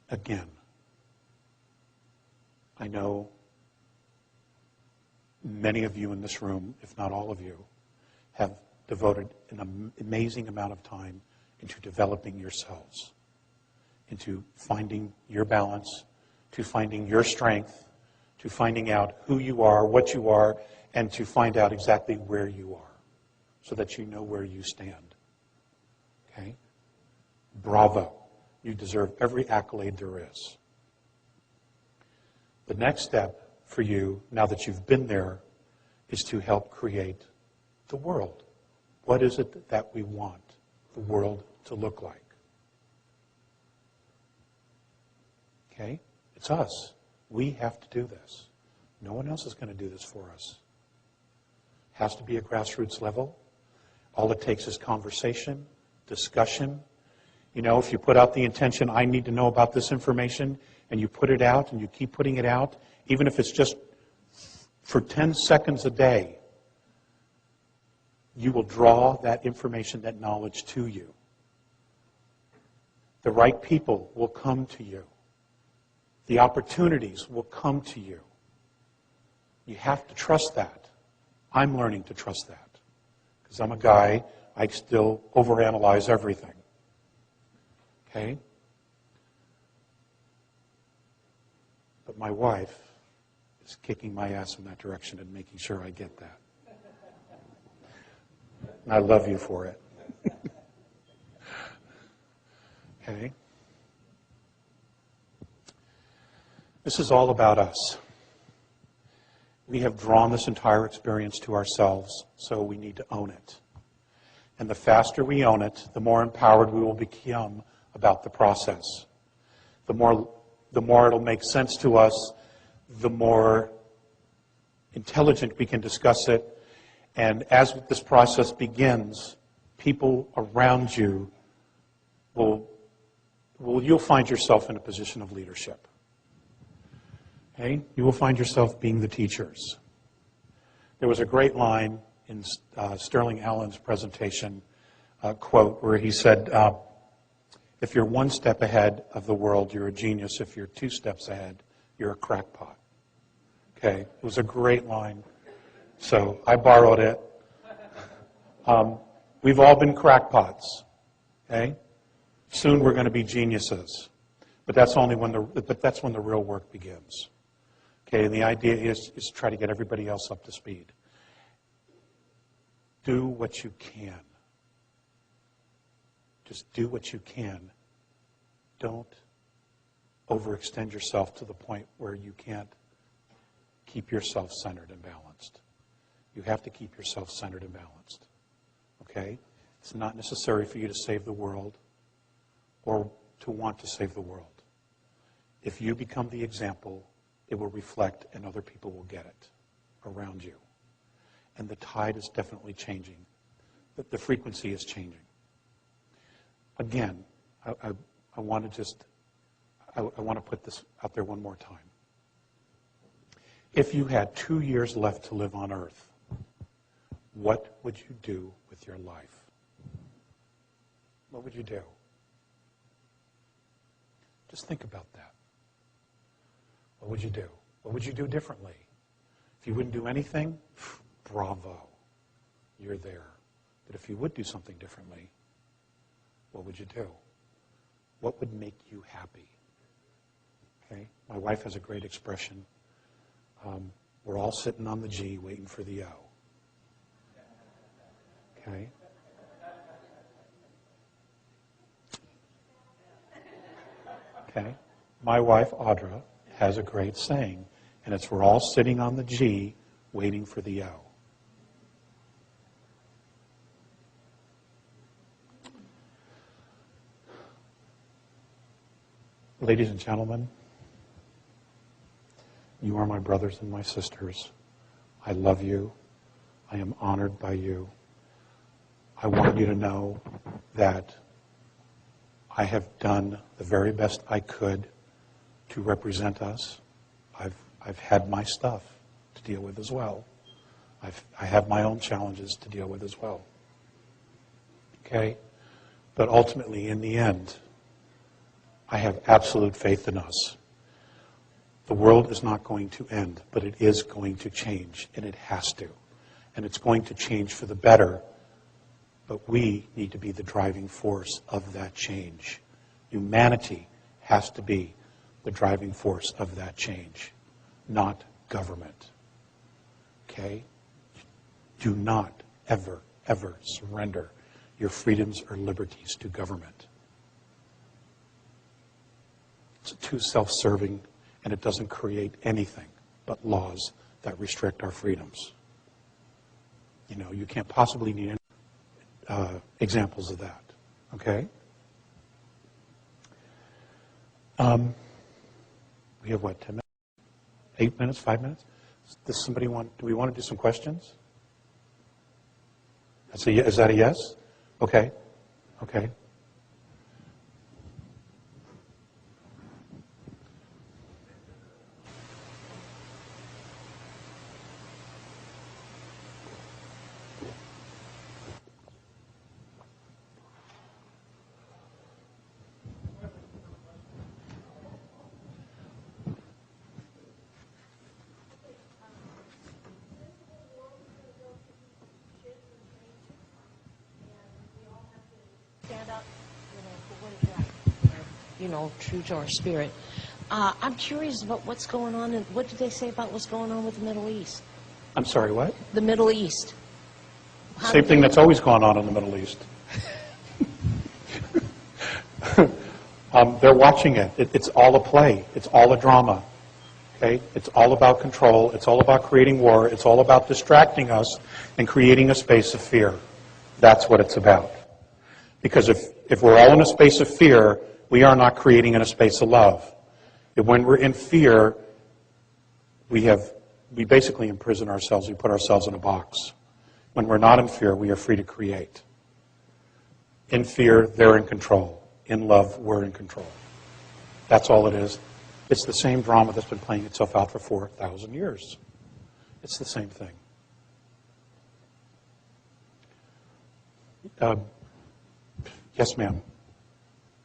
Again, I know many of you in this room, if not all of you, have devoted an amazing amount of time into developing yourselves, into finding your balance, to finding your strength, to finding out who you are, what you are, and to find out exactly where you are so that you know where you stand. Okay? Bravo. You deserve every accolade there is. The next step for you, now that you've been there, is to help create the world. What is it that we want the world to look like? Okay? It's us. We have to do this. No one else is going to do this for us. It has to be a grassroots level. All it takes is conversation, discussion. You know, if you put out the intention, I need to know about this information, and you put it out and you keep putting it out, even if it's just for 10 seconds a day, you will draw that information, that knowledge to you. The right people will come to you. The opportunities will come to you. You have to trust that. I'm learning to trust that. Because I'm a guy, I still overanalyze everything. Okay? But my wife is kicking my ass in that direction and making sure I get that. And I love you for it. Okay? This is all about us. We have drawn this entire experience to ourselves, so we need to own it. And the faster we own it, the more empowered we will become about the process. The more it'll make sense to us, the more intelligent we can discuss it. And as this process begins, people around you you'll find yourself in a position of leadership. Okay? You will find yourself being the teachers. There was a great line in Sterling Allen's presentation, quote, where he said, if you're one step ahead of the world, you're a genius. If you're 2 steps ahead, you're a crackpot. Okay? It was a great line. So I borrowed it. We've all been crackpots. Okay? Soon we're going to be geniuses. But that's when the real work begins. Okay, and the idea is to try to get everybody else up to speed. Do what you can. Just do what you can. Don't overextend yourself to the point where you can't keep yourself centered and balanced. You have to keep yourself centered and balanced. Okay? It's not necessary for you to save the world or to want to save the world. If you become the example, it will reflect and other people will get it around you. And the tide is definitely changing. The frequency is changing. Again, I want to put this out there one more time. If you had 2 years left to live on Earth, what would you do with your life? What would you do? Just think about that. What would you do? What would you do differently? If you wouldn't do anything, bravo, you're there. But if you would do something differently, what would you do? What would make you happy? Okay? My wife has a great expression. We're all sitting on the G waiting for the O. Okay? Okay? My wife, Audra, has a great saying, and it's we're all sitting on the G waiting for the O. Ladies and gentlemen, you are my brothers and my sisters. I love you. I am honored by you. I want you to know that I have done the very best I could to represent us. I've had my stuff to deal with as well. I have my own challenges to deal with as well. Okay? But ultimately, in the end, I have absolute faith in us. The world is not going to end, but it is going to change, and it has to. And it's going to change for the better, but we need to be the driving force of that change. Humanity has to be the driving force of that change, not government. Okay? Do not ever, ever surrender your freedoms or liberties to government. It's too self-serving, and it doesn't create anything but laws that restrict our freedoms. You know, you can't possibly need any examples of that. Okay? We have what, 10 minutes? 8 minutes, 5 minutes? Does somebody do we want to do some questions? Is that a yes? Okay. Okay. Up, for what is right, true to our spirit. I'm curious about what's going on, and what do they say about what's going on with the Middle East? I'm sorry, what? The Middle East. Same thing that's always gone on in the Middle East. They're watching it. It's all a play. It's all a drama. Okay? It's all about control. It's all about creating war. It's all about distracting us and creating a space of fear. That's what it's about. Because if we're all in a space of fear, we are not creating in a space of love. If when we're in fear, we basically imprison ourselves. We put ourselves in a box. When we're not in fear, we are free to create. In fear, they're in control. In love, we're in control. That's all it is. It's the same drama that's been playing itself out for 4,000 years. It's the same thing. Yes, ma'am.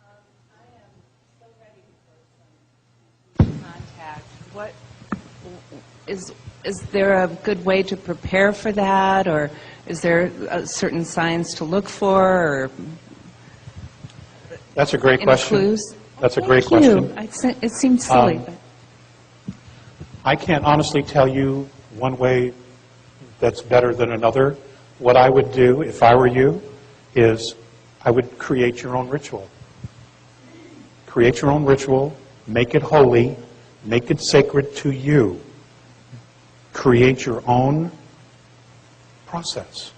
I am so ready for some contact. What is there a good way to prepare for that, or is there certain signs to look for, or That's a great any question. clues? That's a great question. It seems silly, but I can't honestly tell you one way that's better than another. What I would do if I were you is I would create your own ritual. Create your own ritual, make it holy, make it sacred to you. Create your own process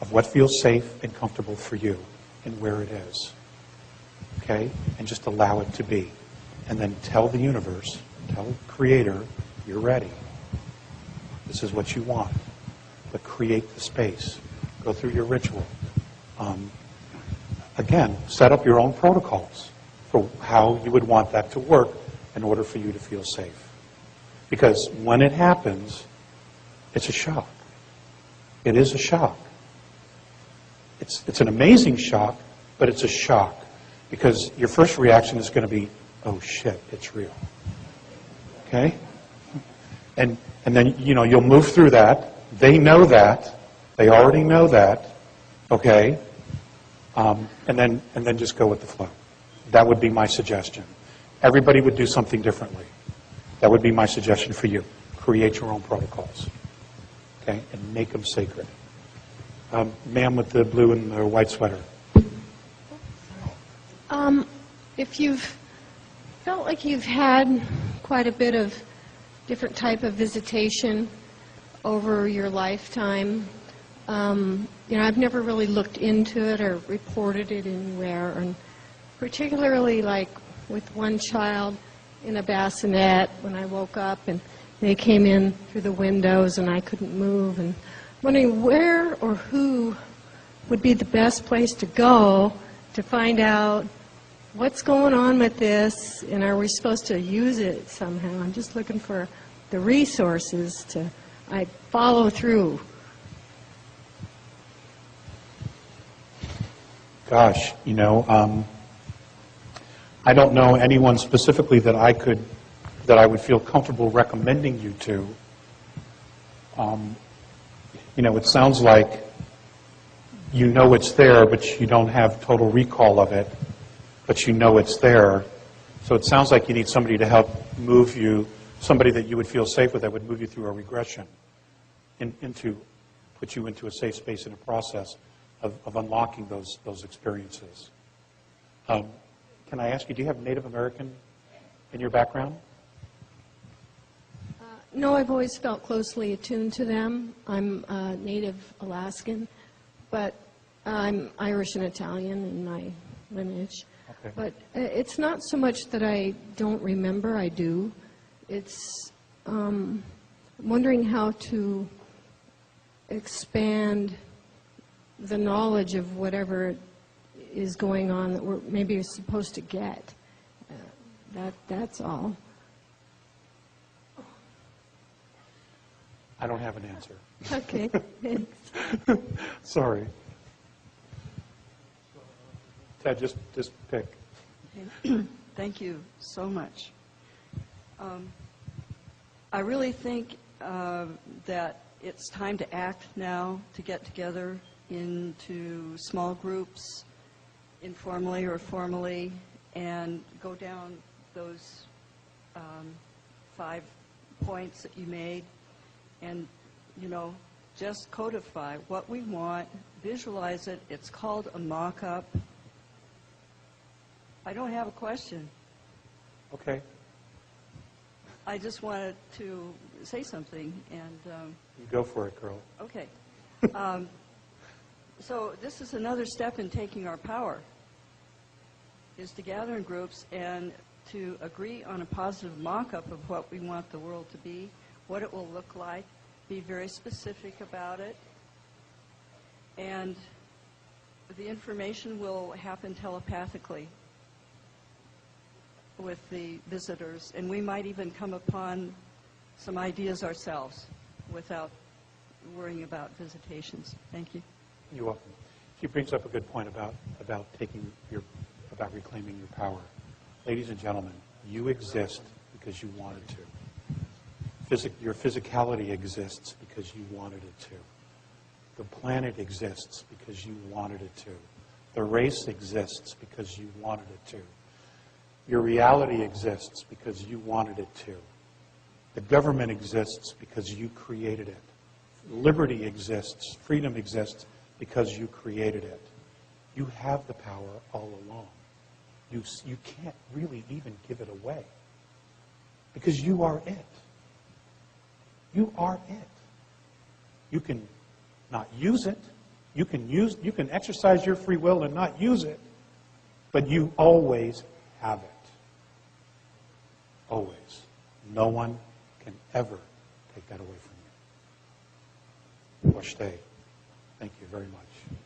of what feels safe and comfortable for you and where it is. Okay? And just allow it to be. And then tell the universe, tell the Creator, you're ready. This is what you want. But create the space. Go through your ritual. Again, set up your own protocols for how you would want that to work in order for you to feel safe. Because when it happens, it's a shock. It is a shock. It's an amazing shock, but it's a shock. Because your first reaction is going to be, oh shit, it's real. Okay? And then, you'll move through that. They know that. They already know that. Okay? And then just go with the flow. That would be my suggestion. Everybody would do something differently. That would be my suggestion for you. Create your own protocols. Okay? And make them sacred. Ma'am with the blue and the white sweater. If you've felt like you've had quite a bit of different type of visitation over your lifetime, I've never really looked into it or reported it anywhere, and particularly like with one child in a bassinet when I woke up and they came in through the windows and I couldn't move, and wondering where or who would be the best place to go to find out what's going on with this, and are we supposed to use it somehow? I'm just looking for the resources to follow through. Gosh, I don't know anyone specifically that I would feel comfortable recommending you to. It sounds like you know it's there, but you don't have total recall of it, but you know it's there. So it sounds like you need somebody to help move you, somebody that you would feel safe with that would move you through a regression, put you into a safe space in a process of unlocking those experiences. Can I ask you, do you have Native American in your background? No, I've always felt closely attuned to them. I'm Native Alaskan, but I'm Irish and Italian in my lineage. Okay. But it's not so much that I don't remember, I do. It's wondering how to expand the knowledge of whatever is going on that we're maybe supposed to get. That's all. I don't have an answer. Okay, thanks. Sorry. Ted, just pick. Thank you so much. I really think that it's time to act now, to get together into small groups, informally or formally, and go down those 5 points that you made and, just codify what we want, visualize it. It's called a mock-up. I don't have a question. Okay. I just wanted to say something, and You go for it, girl. okay. So this is another step in taking our power, is to gather in groups and to agree on a positive mock-up of what we want the world to be, what it will look like, be very specific about it, and the information will happen telepathically with the visitors, and we might even come upon some ideas ourselves without worrying about visitations. Thank you. You're welcome. She brings up a good point about reclaiming your power. Ladies and gentlemen, you exist because you wanted to. Your physicality exists because you wanted it to. The planet exists because you wanted it to. The race exists because you wanted it to. Your reality exists because you wanted it to. The government exists because you created it. Liberty exists, freedom exists because you created it. You have the power all along. You can't really even give it away because you are it. You are it. You can not use it. You can exercise your free will and not use it, but you always have it. Always. No one can ever take that away from you. Washte. Thank you very much.